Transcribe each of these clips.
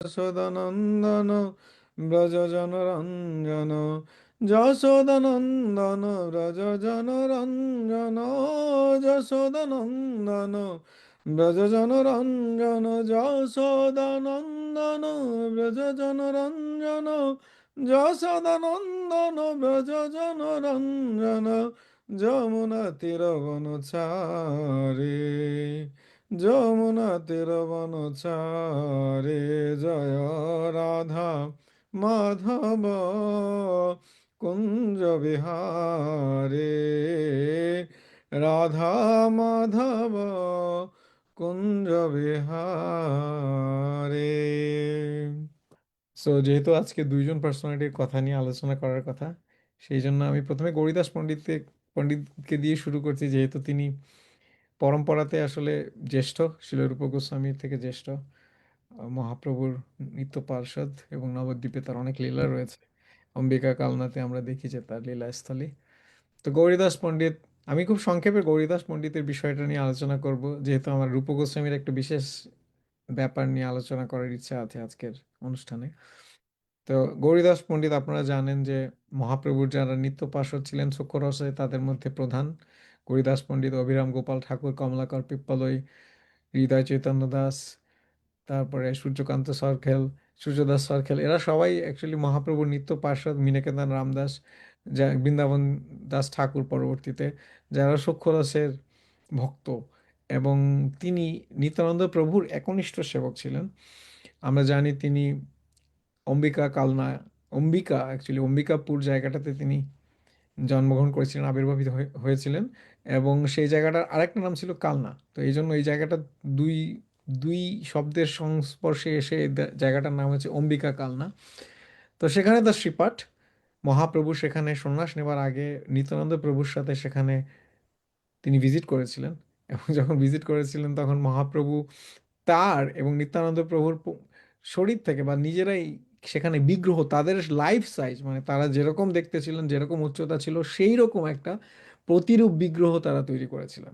যশোদানন্দন ব্রজ জনরঞ্জন, যশোদানন্দন ব্রজ জনরঞ্জন, যশোদানন্দন ব্রজ জনরঞ্জন, যশোদানন্দন ব্রজ জনরঞ্জন, যশোদানন্দন ব্রজ জনরঞ্জন, যমুনা তীরবনচারী, যমুনা তীরবনচারী, জয় রাধা মাধব কুঞ্জ বিহারে, রাধা মাধব কুঞ্জ বিহারে। সো যেহেতু আজকে দুইজন পার্সোনালিটির কথা নিয়ে আলোচনা করার কথা, সেই জন্য আমি প্রথমে গৌরীদাস পণ্ডিতকে দিয়ে শুরু করছি, যেহেতু তিনি পরম্পরাতে আসলে জ্যেষ্ঠ, শিলরূপ গোস্বামীর থেকে জ্যেষ্ঠ, মহাপ্রভুর নিত্য পার্ষদ, এবং নবদ্বীপে তার অনেক লীলা রয়েছে। অম্বিকা কালনাতে আমরা দেখি যে তার লীলাস্থলী। তো গৌরীদাস পণ্ডিত, আমি খুব সংক্ষেপে গৌরীদাস পণ্ডিতের বিষয়টা নিয়ে আলোচনা করব, যেহেতু আমার রূপ গোস্বামীর একটা বিশেষ ব্যাপার নিয়ে আলোচনা করার ইচ্ছা আছে আজকের অনুষ্ঠানে। তো গৌরীদাস পণ্ডিত, আপনারা জানেন যে মহাপ্রভুর যারা নিত্য পার্ষদ ছিলেন সূক্ষ্ম রসে, তাদের মধ্যে প্রধান গৌরীদাস পণ্ডিত, অভিরাম গোপাল ঠাকুর, কমলাকর পিপ্পলই, হৃদয় চৈতন্য দাস, তারপরে সূর্যকান্ত সরখেল, সূর্যদাস সরখেল, এরা সবাই অ্যাকচুয়ালি মহাপ্রভুর নিত্য পার্ষদ। মীনকেতন রামদাস, যা বৃন্দাবন দাস ঠাকুর পরবর্তীতে, যারা সূক্ষ্ম রসের ভক্ত, এবং তিনি নিত্যানন্দ প্রভুর একনিষ্ঠ সেবক ছিলেন। আমরা জানি তিনি অম্বিকা কালনা, অম্বিকাপুর জায়গাটাতে তিনি জন্মগ্রহণ করেছিলেন, আবির্ভাবিত হয়েছিলেন, এবং সেই জায়গাটার আরেকটা নাম ছিল কালনা। তো এই জন্য এই জায়গাটা দুই দুই শব্দের সংস্পর্শে এসে এই জায়গাটার নাম হচ্ছে অম্বিকা কালনা। তো সেখানে তার শ্রীপাঠ, মহাপ্রভু সেখানে সন্ন্যাস নেবার আগে নিত্যানন্দ প্রভুর সাথে সেখানে তিনি ভিজিট করেছিলেন, এবং যখন ভিজিট করেছিলেন তখন মহাপ্রভু তার এবং নিত্যানন্দ প্রভুর শরীর থেকে বা নিজেরাই সেখানে বিগ্রহ, তাদের লাইফ সাইজ, মানে তারা যেরকম দেখতে ছিলেন, যেরকম উচ্চতা ছিল, সেই রকম একটা প্রতিরূপ বিগ্রহ তারা তৈরি করেছিলেন।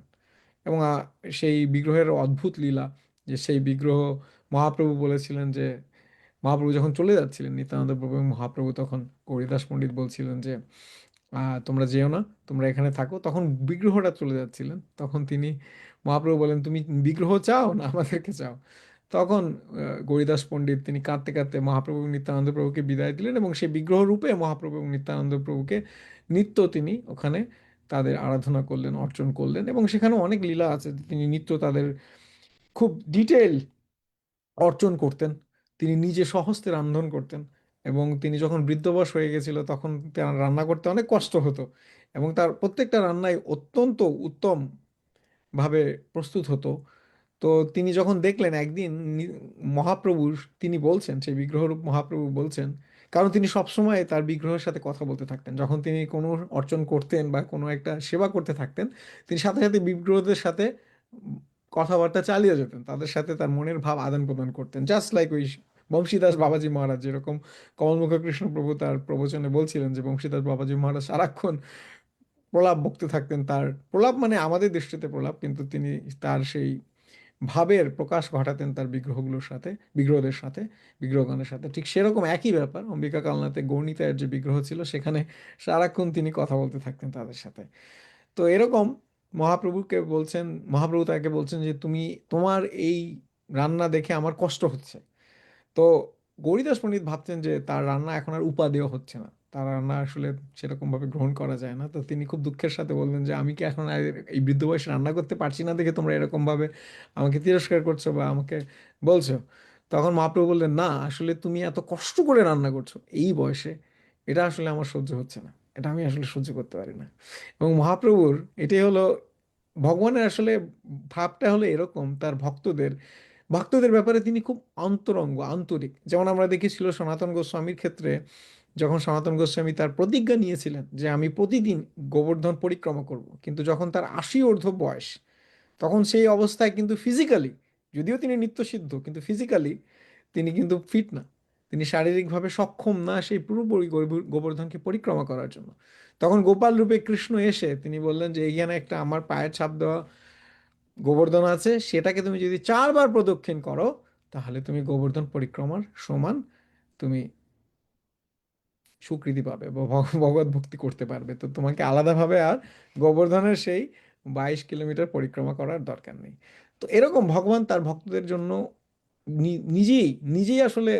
এবং সেই বিগ্রহের অদ্ভুত লীলা, যে সেই বিগ্রহ মহাপ্রভু বলেছিলেন যে, মহাপ্রভু যখন চলে যাচ্ছিলেন, নিত্যানন্দ প্রভু এবং মহাপ্রভু, তখন গৌরীদাস পণ্ডিত বলছিলেন যে তোমরা যেও না, তোমরা এখানে থাকো। তখন বিগ্রহটা চলে যাচ্ছিলেন, তখন তিনি, মহাপ্রভু বলেন, তুমি বিগ্রহ চাও না আমাদেরকে চাও? তখন গৌরীদাস পণ্ডিত তিনি কাঁদতে কাঁদতে মহাপ্রভু এবং নিত্যানন্দ প্রভুকে বিদায় দিলেন, এবং সেই বিগ্রহ রূপে মহাপ্রভু এবং নিত্যানন্দ প্রভুকে নিত্য তিনি ওখানে তাদের আরাধনা করলেন, অর্চন করলেন। এবং সেখানে অনেক লীলা আছে, তিনি নিত্য তাদের খুব ডিটেল অর্চন করতেন। তিনি নিজে স্বহস্তে রান্ধন করতেন, এবং তিনি যখন বৃদ্ধ বয়স হয়ে গেছিল তখন তার রান্না করতে অনেক কষ্ট হতো, এবং তার প্রত্যেকটা রান্নাই অত্যন্ত উত্তম ভাবে প্রস্তুত হতো। তো তিনি যখন দেখলেন একদিন মহাপ্রভুর, তিনি বলছেন, সেই বিগ্রহরূপ মহাপ্রভু বলছেন, কারণ তিনি সবসময় তার বিগ্রহের সাথে কথা বলতে থাকতেন, যখন তিনি কোনো অর্চন করতেন বা কোনো একটা সেবা করতে থাকতেন, তিনি সাথে সাথে বিগ্রহদের সাথে কথাবার্তা চালিয়ে যেতেন, তাদের সাথে তার মনের ভাব আদান প্রদান করতেন, জাস্ট লাইক ওই বংশীদাস বাবাজি মহারাজ যেরকম, কমলমুখ কৃষ্ণ প্রভু তার প্রবচনে বলছিলেন যে বংশীদাস বাবাজি মহারাজ সারাক্ষণ প্রলাপ বকতে থাকতেন। তার প্রলাপ মানে আমাদের দৃষ্টিতে প্রলাপ, কিন্তু তিনি তার সেই ভাবের প্রকাশ ঘটাতেন তার বিগ্রহগুলোর সাথে, বিগ্রহদের সাথে, বিগ্রহগণের সাথে। ঠিক সেরকম একই ব্যাপার অম্বিকা কালনাতে গৌণিতায়ের যে বিগ্রহ ছিল, সেখানে সারাক্ষণ তিনি কথা বলতে থাকতেন তাদের সাথে। তো এরকম মহাপ্রভুকে বলছেন, মহাপ্রভু তাকে বলছেন যে তুমি, তোমার এই রান্না দেখে আমার কষ্ট হচ্ছে। তো গৌরীদাস পণ্ডিত ভাবতেন যে তার রান্না এখন আর উপাদেয় হচ্ছে না, তার রান্না আসলে সেরকম ভাবে গ্রহণ করা যায় না। তো তিনি খুব দুঃখের সাথে বললেন যে আমি কি এখন আর এই বৃদ্ধ বয়সে রান্না করতে পারছি না দেখে তোমরা এরকম ভাবে আমাকে তিরস্কার করছো বা আমাকে বলছো? তখন মহাপ্রভু বললেন, না, আসলে তুমি এত কষ্ট করে রান্না করছো এই বয়সে, এটা আসলে আমার সহ্য হচ্ছে না, এটা আমি আসলে সহ্য করতে পারি না। এবং মহাপ্রভুর এটাই হলো, ভগবানের আসলে ভাবটা হলো এরকম, তার ভক্তদের ভক্তদের ব্যাপারে তিনি খুব অন্তরঙ্গ, আন্তরিক। যেমন আমরা দেখেছিল সনাতন গোস্বামীর ক্ষেত্রে, যখন সনাতন গোস্বামী তার প্রতিজ্ঞা নিয়েছিলেন যে আমি প্রতিদিন গোবর্ধন পরিক্রমা করব, কিন্তু যখন তার 80 বয়স, তখন সেই অবস্থায় কিন্তু ফিজিক্যালি, যদিও তিনি নিত্যসিদ্ধ, কিন্তু ফিজিক্যালি তিনি কিন্তু ফিট না, তিনি শারীরিকভাবে সক্ষম না সেই পুরোপুরি গোবর্ধনকে পরিক্রমা করার জন্য। তখন গোপাল রূপে কৃষ্ণ এসে তিনি বললেন যে এইখানে একটা আমার পায়ের ছাপ দেওয়া গোবর্ধন আছে, সেটাকে তুমি যদি 4 বার প্রদক্ষিণ করো, তাহলে তুমি গোবর্ধন পরিক্রমার সমান তুমি স্বীকৃতি পাবে বা ভগবত ভক্তি করতে পারবে। তো তোমাকে আলাদাভাবে আর গোবর্ধনের সেই 22 কিলোমিটার পরিক্রমা করার দরকার নেই। তো এরকম ভগবান তার ভক্তদের জন্য নিজেই নিজেই আসলে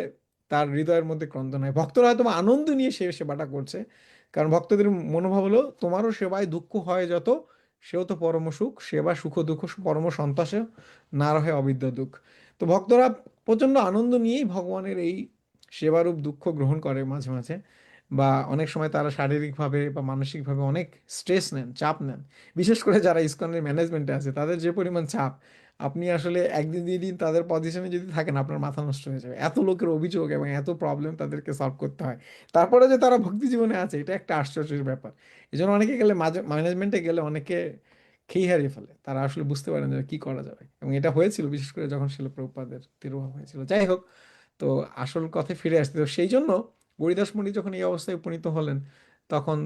তার হৃদয়ের মধ্যে ক্রন্দন হয়। ভক্তরা হয়তো বা আনন্দ নিয়ে সে সেবাটা করছে, কারণ ভক্তদের মনোভাব হলো তোমারও সেবায় দুঃখ হয় যত, সেও তো পরম সুখ, সেবা সুখ দুঃখ পরম সন্তাসে, না রহে অবিদ্যা দুঃখ। তো ভক্তরা প্রচণ্ড আনন্দ নিয়েই ভগবানের এই সেবারূপ দুঃখ গ্রহণ করে মাঝে মাঝে, বা অনেক সময় তারা শারীরিকভাবে বা মানসিকভাবে অনেক স্ট্রেস নেন, চাপ নেন। বিশেষ করে যারা ইসকনের ম্যানেজমেন্টে আছে তাদের যে পরিমাণ চাপ, আপনি আসলে একদিন দুই দিন তাদের পজিশনে যদি থাকেন আপনার মাথা নষ্ট হয়ে যাবে। এত লোকের অভিযোগ এবং এত প্রবলেম তাদেরকে সলভ করতে হয়, তারপরে যে তারা ভক্তি জীবনে আছে এটা একটা আশ্চর্যের ব্যাপার। এই জন্য অনেকে গেলে ম্যানেজমেন্টে গেলে অনেকে খেই হারিয়ে ফেলে, তারা আসলে বুঝতে পারেন যে কি করা যাবে। এবং এটা হয়েছিল বিশেষ করে যখন শিল প্রভুপাদের তিরোভাব হয়েছিল। যাই হোক, তো আসল কথায় ফিরে আসতে, তো সেই জন্য হরিদাস পণ্ডিত যখন এই অবস্থায় উপনীত হলেন, তখন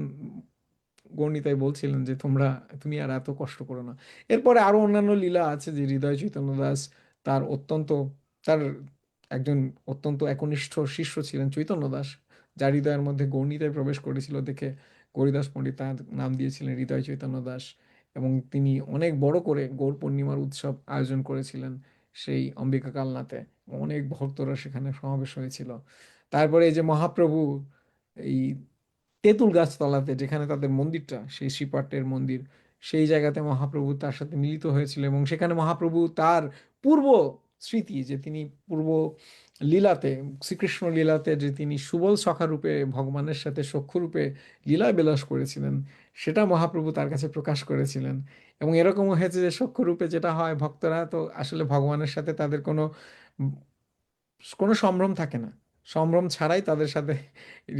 গণিতাই বলছিলেন যে তুমি আর এত কষ্ট করো না। এরপরে আরো অন্যান্য লীলা আছে যে হৃদয় চৈতন্য দাস তার অত্যন্ত তার একজন অত্যন্ত একনিষ্ঠ শিষ্য ছিলেন চৈতন্য দাস, যার হৃদয়ের মধ্যে গণিতায় প্রবেশ করেছিল দেখে গৌরীদাস পণ্ডিত তার নাম দিয়েছিলেন হৃদয় চৈতন্য দাস। এবং তিনি অনেক বড় করে গৌর পূর্ণিমার উৎসব আয়োজন করেছিলেন সেই অম্বিকা কালনাতে। অনেক ভক্তরা সেখানে সমাবেশ হয়েছিল। তারপরে এই যে মহাপ্রভু এই তেঁতুল গাছতলাতে যেখানে তাদের মন্দিরটা, সেই শ্রীপাট্টের মন্দির, সেই জায়গাতে মহাপ্রভু তার সাথে মিলিত হয়েছিল। এবং সেখানে মহাপ্রভু তার পূর্ব স্মৃতি, যে তিনি পূর্ব লীলাতে, শ্রীকৃষ্ণ লীলাতে যে তিনি সুবল সখা রূপে ভগবানের সাথে সখ্য রূপে লীলা বিলাস করেছিলেন, সেটা মহাপ্রভু তার কাছে প্রকাশ করেছিলেন। এবং এরকমও হয়েছে যে সখ্য রূপে যেটা হয়, ভক্তরা তো আসলে ভগবানের সাথে তাদের কোনো কোনো সম্ভ্রম থাকে না, সম্ভ্রম ছাড়াই তাদের সাথে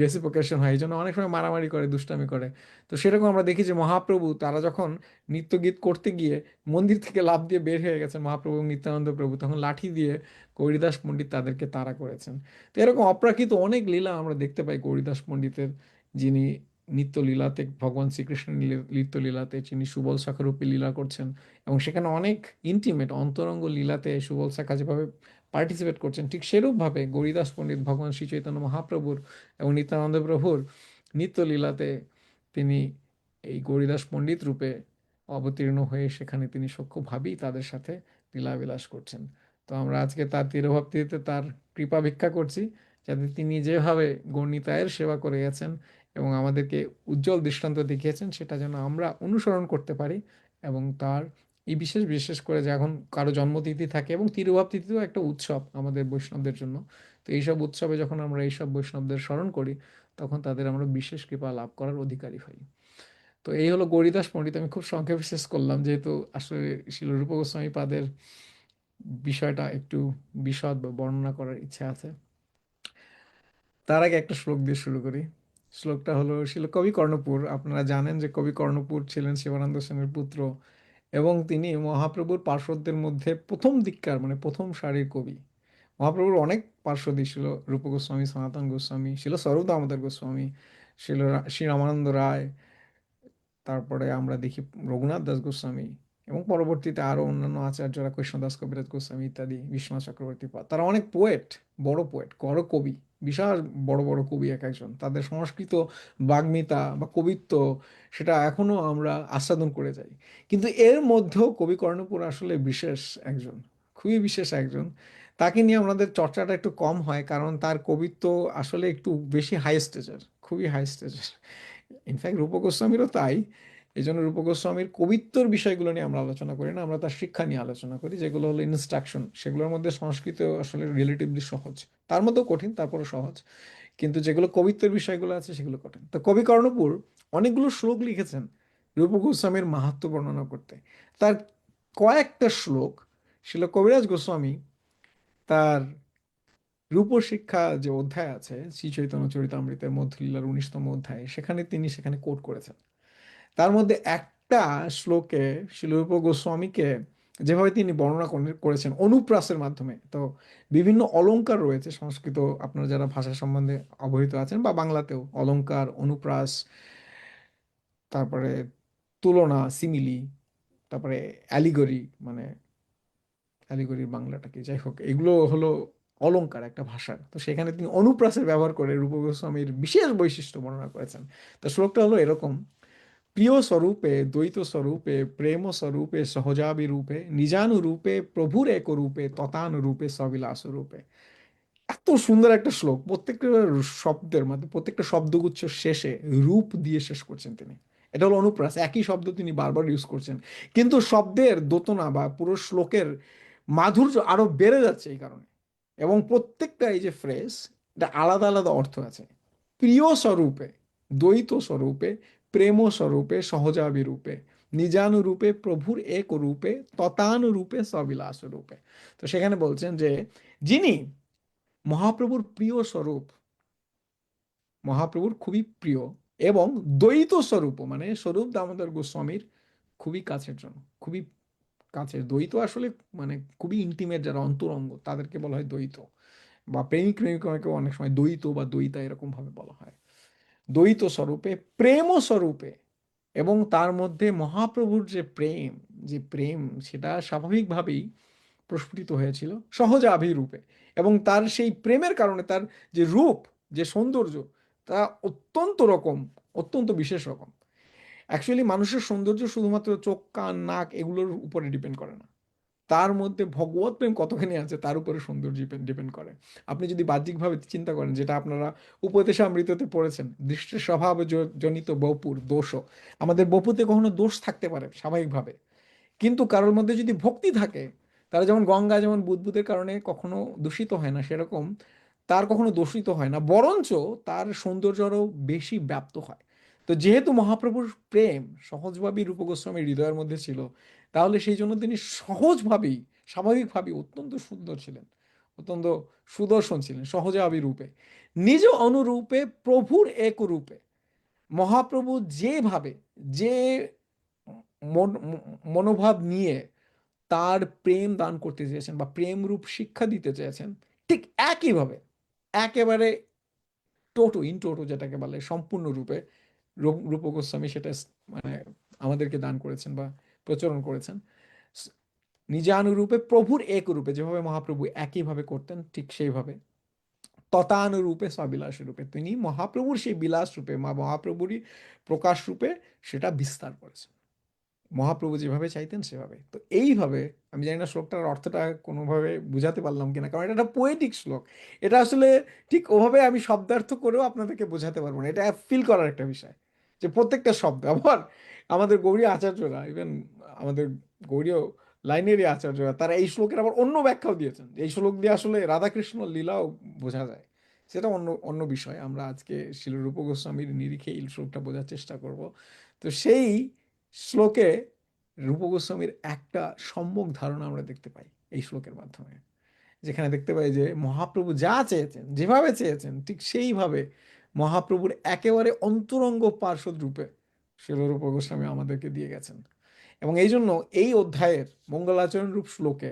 রেসিপ্রোকেশন হয়, এই জন্য অনেক সময় মারামারি করে, দুষ্টামি করে। তো সেরকম আমরা দেখি যে মহাপ্রভু তারা যখন নৃত্য গীত করতে গিয়ে মন্দির থেকে লাফ দিয়ে বের হয়ে গেছেন মহাপ্রভু এবং নিত্যানন্দ প্রভু, তখন লাঠি দিয়ে গৌরীদাস পণ্ডিত তাদেরকে তাড়া করেছেন। তো এরকম অপ্রাকৃত অনেক লীলা আমরা দেখতে পাই গৌরীদাস পণ্ডিতের, যিনি নিত্য লীলাতে ভগবান শ্রীকৃষ্ণের নিত্য লীলাতে যিনি সুবল শাখা রূপে লীলা করছেন। এবং সেখানে অনেক ইন্টিমেট অন্তরঙ্গ লীলাতে সুবল শাখা যেভাবে পার্টিসিপেট করছেন, ঠিক সেরূপভাবে গৌরীদাস পণ্ডিত ভগবান শ্রী চৈতন্য মহাপ্রভুর এবং নিত্যানন্দ প্রভুর নিত্যলীলাতে তিনি এই গৌরীদাস পণ্ডিত রূপে অবতীর্ণ হয়ে সেখানে তিনি সখ্যভাবেই তাদের সাথে লীলাবিলাস করছেন। তো আমরা আজকে তার তিরোভাবতিতে তার কৃপা ভিক্ষা করছি, যাতে তিনি যেভাবে গৌরনিতায়ের সেবা করে গেছেন এবং আমাদেরকে উজ্জ্বল দৃষ্টান্ত দেখিয়েছেন, সেটা যেন আমরা অনুসরণ করতে পারি। এবং তার এই বিশেষ বিশেষ করে যখন কারো জন্মতিথি থাকে, এবং তিরুভাব তিথিও একটা উৎসব আমাদের বৈষ্ণবদের জন্য, তো এইসব উৎসবে যখন আমরা এইসব বৈষ্ণবদের স্মরণ করি, তখন তাদের আমরা বিশেষ কৃপা লাভ করার অধিকারী হই। তো এই হলো গৌরীদাস পণ্ডিত। আমি খুব সংক্ষেপে শেষ করলাম, যেহেতু আসলে শিল রূপ গোস্বামী পাদের বিষয়টা একটু বিশদ বা বর্ণনা করার ইচ্ছা আছে। তার আগে একটা শ্লোক দিয়ে শুরু করি। শ্লোকটা হলো, ছিল কবি কর্ণপুর। আপনারা জানেন যে কবি কর্ণপুর ছিলেন শিবানন্দ সেনের পুত্র, এবং তিনি মহাপ্রভুর পার্শ্বদের মধ্যে প্রথম দিককার মানে প্রথম সারির কবি। মহাপ্রভুর অনেক পার্শ্বদী ছিল, রূপ গোস্বামী, সনাতন গোস্বামী, ছিল স্বরূপ দামোদর গোস্বামী, ছিল শ্রী রামানন্দ রায়, তারপরে আমরা দেখি রঘুনাথ দাস গোস্বামী, এবং পরবর্তীতে আরো অন্যান্য আচার্যরা কৃষ্ণদাস কবিরাজ গোস্বামী ইত্যাদি, বিশ্বনাথ চক্রবর্তী পাল, তারা অনেক পোয়েট, বড় কবি, বিশাল বড় বড় কবি এক একজন। তাদের সংস্কৃত বাগ্মিতা বা কবিত্ব, সেটা এখনো আমরা আস্বাদন করে যাই। কিন্তু এর মধ্যেও কবি কর্ণপুর আসলে বিশেষ একজন, খুবই বিশেষ একজন। তাকে নিয়ে আমাদের চর্চাটা একটু কম হয়, কারণ তার কবিত্ব আসলে একটু বেশি হাই স্টেজের, খুবই হাই স্টেজের। ইনফ্যাক্ট রূপ গোস্বামীরও তাই। এই জন্য রূপ গোস্বামীর কবিত্বর বিষয়গুলো নিয়ে আমরা আলোচনা করি না, আমরা তার শিক্ষা নিয়ে আলোচনা করি, যেগুলো হলো ইনস্ট্রাকশন। সেগুলোর মধ্যে সংস্কৃত আসলে রিলেটিভলি সহজ, তার মধ্যেও কঠিন, তারপরে সহজ। কিন্তু যেগুলো কবিত্বের বিষয়গুলো আছে সেগুলো কঠিন। তো কবি কর্ণপুর অনেকগুলো শ্লোক লিখেছেন রূপ গোস্বামীর মাহাত্ম্য বর্ণনা করতে। তার কয়েকটা শ্লোক ছিল কবিরাজ গোস্বামী তার রূপশিক্ষা যে অধ্যায় আছে শ্রী চৈতন্য চরিতামৃতের মধ্যলীলার 19তম অধ্যায়ে, সেখানে তিনি সেখানে কোট করেছেন। তার মধ্যে একটা শ্লোকে শিলরূপ গোস্বামীকে যেভাবে তিনি বর্ণনা করেছেন অনুপ্রাসের মাধ্যমে। তো বিভিন্ন অলংকার রয়েছে সংস্কৃত, আপনারা যারা ভাষা সম্বন্ধে অবহিত আছেন, বা বাংলাতেও অলংকার, অনুপ্রাস, তারপরে তুলনা, সিমিলি, তারপরে অ্যালিগরি মানে অ্যালিগরির বাংলাটা কি, যাই হোক, এগুলো হলো অলংকার একটা ভাষার। তো সেখানে তিনি অনুপ্রাসের ব্যবহার করে রূপ গোস্বামীর বিশেষ বৈশিষ্ট্য বর্ণনা করেছেন। তো শ্লোকটা হলো এরকম: প্রিয় স্বরূপে দ্বৈত স্বরূপে প্রেম স্বরূপে সহজাবি রূপে নিজানুরূপে প্রভুর এক রূপে ততানুরূপে সবিলাস রূপে। এত সুন্দর একটা শ্লোক, প্রত্যেকটা শব্দের মধ্যে প্রত্যেকটা শব্দগুচ্ছ শেষে রূপ দিয়ে শেষ করছেন তিনি। এটা হলো অনুপ্রাস, একই শব্দ তিনি বারবার ইউজ করছেন, কিন্তু শব্দের দোতনা বা পুরো শ্লোকের মাধুর্য আরো বেড়ে যাচ্ছে এই কারণে। এবং প্রত্যেকটা এই যে ফ্রেজ, এটা আলাদা আলাদা অর্থ আছে। প্রিয় স্বরূপে দ্বৈত স্বরূপে প্রেম স্বরূপে সহজাবিরূপে নিজানুরূপে প্রভুর এক রূপে ততানুরূপে সবিলাস রূপে। তো সেখানে বলছেন যে যিনি মহাপ্রভুর প্রিয় স্বরূপ, মহাপ্রভুর খুবই প্রিয়, এবং দ্বৈত স্বরূপ মানে স্বরূপ দামোদর গোস্বামীর খুবই কাছের জন্য, খুবই কাছের। দ্বৈত আসলে মানে খুবই ইন্টিমেট, যারা অন্তরঙ্গ তাদেরকে বলা হয় দ্বৈত, বা প্রেমিক প্রেমিকাকে অনেক সময় দ্বৈত বা দ্বৈতা এরকম ভাবে বলা হয়। দ্বৈত স্বরূপে প্রেম স্বরূপে, এবং তার মধ্যে মহাপ্রভুর যে প্রেম, যে প্রেম সেটা স্বাভাবিকভাবেই প্রস্ফুটিত হয়েছিল সহজাভিরূপে, এবং তার সেই প্রেমের কারণে তার যে রূপ, যে সৌন্দর্য, তা অত্যন্ত রকম, অত্যন্ত বিশেষ রকম। অ্যাকচুয়ালি মানুষের সৌন্দর্য শুধুমাত্র চোখ কান নাক এগুলোর উপরে ডিপেন্ড করে না, তার মধ্যে ভগবত প্রেম কতখানি আছে তার উপরে সৌন্দর্য ডিপেন্ড করে। আপনি যদি বাহ্যিকভাবে চিন্তা করেন, যেটা আপনারা উপদেশামৃততে পড়েছেন, দৃষ্টির স্বভাব জনিত বপুর দোষ, আমাদের বপুতে কখনো দোষ থাকতে পারে স্বাভাবিকভাবে, কিন্তু কারোর মধ্যে যদি ভক্তি থাকে, তারা যেমন গঙ্গা যেমন বুদবুদের কারণে কখনো দূষিত হয় না, সেরকম তার কখনো দূষিত হয় না, বরঞ্চ তার সৌন্দর্য আরও বেশি ব্যাপ্ত হয়। তো যেহেতু মহাপ্রভুর প্রেম সহজভাবেই রূপ গোস্বামীর হৃদয়ের মধ্যে ছিল, তাহলে সেই জন্য তিনি সহজভাবেই, স্বাভাবিকভাবেই অত্যন্ত সুন্দর ছিলেন, অত্যন্ত সুদর্শন ছিলেন সহজাবী রূপে, নিজ অনুরূপে প্রভুর এক রূপে। মহাপ্রভু যেভাবে, যে মনোভাব নিয়ে তার প্রেম দান করতে চেয়েছেন বা প্রেম রূপ শিক্ষা দিতে চেয়েছেন, ঠিক একইভাবে একেবারে টোটো ইন টোটো যেটাকে বলে সম্পূর্ণরূপে রূপ গোস্বামী সেটা মানে আমাদেরকে দান করেছেন বা প্রচলন করেছেন। নিজানুরূপে প্রভুর এক রূপে, যেভাবে মহাপ্রভু একইভাবে করতেন ঠিক সেইভাবে ততানুরূপে সবিলাস রূপে তিনি মহাপ্রভুর সেই বিলাস রূপে মহাপ্রভুরই প্রকাশ রূপে সেটা বিস্তার করেছেন, মহাপ্রভু যেভাবে চাইতেন সেভাবে। তো এইভাবে, আমি জানি না শ্লোকটার অর্থটা কোনোভাবে বুঝাতে পারলাম কিনা, কারণ এটা একটা পোয়েটিক শ্লোক। এটা আসলে ঠিক ওভাবে আমি শব্দার্থ করেও আপনাদেরকে বোঝাতে পারবো না, এটা ফিল করার একটা বিষয়, যে প্রত্যেকটা শব্দ। আবার আমাদের গৌড়ীয় আচার্যরা, ইভেন আমাদের গৌড়ীয় লাইনেরই আচার্যরা, তারা এই শ্লোকের আবার অন্য ব্যাখ্যাও দিয়েছেন। এই শ্লোক দিয়ে আসলে রাধাকৃষ্ণ লীলাও বোঝা যায়, সেটা অন্য অন্য বিষয়। আমরা আজকে শিল রূপ গোস্বামীর নিরিখে এই শ্লোকটা বোঝার চেষ্টা করব। তো সেই শ্লোকে রূপ গোস্বামীর একটা সম্যক ধারণা আমরা দেখতে পাই এই শ্লোকের মাধ্যমে, যেখানে দেখতে পাই যে মহাপ্রভু যা চেয়েছেন, যেভাবে চেয়েছেন, ঠিক সেইভাবে মহাপ্রভুর একেবারে অন্তরঙ্গ পার্শ্বদ রূপে শিলরূপ গোস্বামী আমাদেরকে দিয়ে গেছেন। এবং এই জন্য এই অধ্যায়ের মঙ্গলাচরণ রূপ শ্লোকে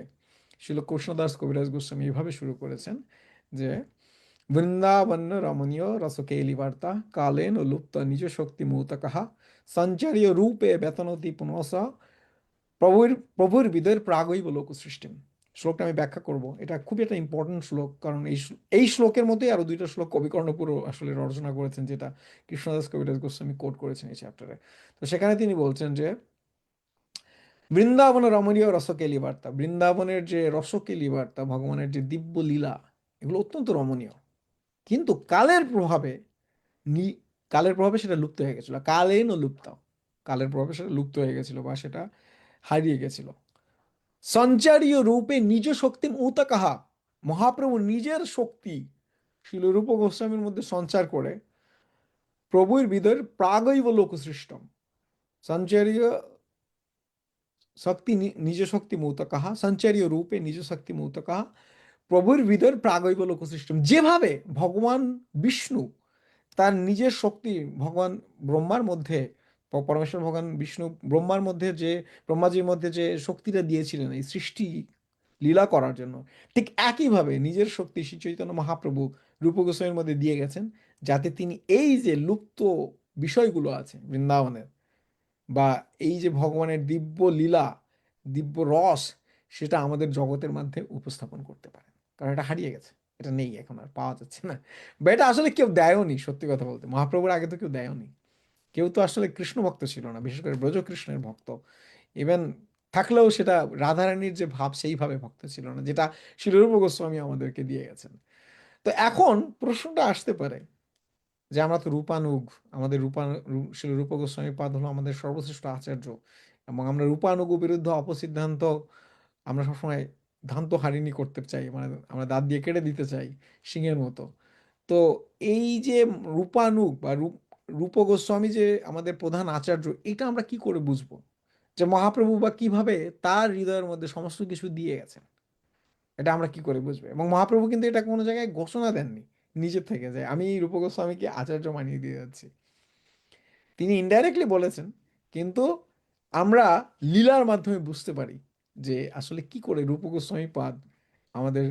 শিল কৃষ্ণদাস কবিরাজ গোস্বামী এইভাবে শুরু করেছেন যে বৃন্দাবন রমণীয় রসকেলি বার্তা কালেন লুপ্ত নিজ শক্তি মূত কাহা সঞ্চারীয় রূপে বেতনতি পুনস প্রভুর প্রভুর হৃদয়ের প্রাগৈব লোক সৃষ্টিম। শ্লোকটা আমি ব্যাখ্যা করব, এটা খুবই একটা ইম্পর্টেন্ট শ্লোক, কারণ এই শ্লোকের মধ্যেই আরো দুইটা শ্লোক কবি কর্ণপুরও আসলে রচনা করেছেন, যেটা কৃষ্ণদাস কবিরাজ গোস্বামী কোট করেছেন এই চ্যাপ্টারে। তো সেখানে তিনি বলছেন যে বৃন্দাবন রমণীয় রসকেলি বার্তা, বৃন্দাবনের যে রসকেলি বার্তা, ভগবানের যে দিব্য লীলা, এগুলো অত্যন্ত রমণীয়, কিন্তু নি- কালের প্রভাবে সেটা লুপ্ত হয়ে গেছিল, কালেন লুপ্ত, কালের প্রভাবে সেটা লুপ্ত হয়ে গেছিল বা সেটা হারিয়ে গেছিল। সঞ্চারীয় রূপে নিজ শক্তি উতা কাহা, মহাপ্রভু নিজের শক্তি শিলরূপ গোস্বামীর মধ্যে সঞ্চার করে প্রভুর হৃদয়ের প্রাগৈব লোক সৃষ্টম। সঞ্চারীয় শক্তি নিজ শক্তি মৌত কাহা, সঞ্চারীয় রূপে নিজ শক্তি মৌত কাহা প্রভুর হৃদয়ের প্রাগৈব লোক সৃষ্টম। যেভাবে ভগবান বিষ্ণু তার নিজের শক্তি ভগবান ব্রহ্মার মধ্যে, পরমেশ্বর ভগবান বিষ্ণু ব্রহ্মার মধ্যে যে, ব্রহ্মাজির মধ্যে যে শক্তিটা দিয়েছিলেন এই সৃষ্টি লীলা করার জন্য, ঠিক একইভাবে নিজের শক্তি শ্রী চৈতন্য মহাপ্রভু রূপ গোস্বামীর মধ্যে দিয়ে গেছেন, যাতে তিনি এই যে লুপ্ত বিষয়গুলো আছে বৃন্দাবনের, বা এই যে ভগবানের দিব্য লীলা, দিব্য রস, সেটা আমাদের জগতের মধ্যে উপস্থাপন করতে পারেন, কারণ এটা হারিয়ে গেছে, এটা নেই, এখন আর পাওয়া যাচ্ছে না। বা এটা আসলে কেউ দেয়ওনি, সত্যি কথা বলতে মহাপ্রভুর আগে তো কেউ দেয়ওনি। কেউ তো আসলে কৃষ্ণ ভক্ত ছিল না, বিশেষ করে ব্রজকৃষ্ণের ভক্ত। ইভেন থাকলেও সেটা রাধারানীর যে ভাব সেইভাবে ভক্ত ছিল না, যেটা শিলরূপ গোস্বামী আমাদেরকে দিয়ে গেছেন। তো এখন প্রশ্নটা আসতে পারে যে আমরা তো রূপানুগ, আমাদের শিলরূপ গোস্বামী পাদ হলো আমাদের সর্বশ্রেষ্ঠ আচার্য, এবং আমরা রূপানুগ বিরুদ্ধে অপসিদ্ধান্ত আমরা সবসময় ধান্ত হারিনি করতে চাই, মানে আমরা দাঁত দিয়ে কেটে দিতে চাই সিংহের মতো। তো এই যে রূপানুগ বা রূপ গোস্বামী যে আমাদের প্রধান আচার্য, এটা আমরা কি করে বুঝবো যে মহাপ্রভু বা কিভাবে তার হৃদয়ের মধ্যে সমস্ত কিছু দিয়ে গেছেন? এটা আমরা কি করে বুঝবো? এবং মহাপ্রভু কিন্তু এটা কোনো জায়গায় ঘোষণা দেননি নিজের থেকে যে আমি রূপ গোস্বামীকে আচার্য মানিয়ে দিয়ে যাচ্ছি। তিনি ইনডাইরেক্টলি বলেছেন, কিন্তু আমরা লীলার মাধ্যমে বুঝতে পারি যে আসলে কি করে রূপ গোস্বামী পাদ আমাদের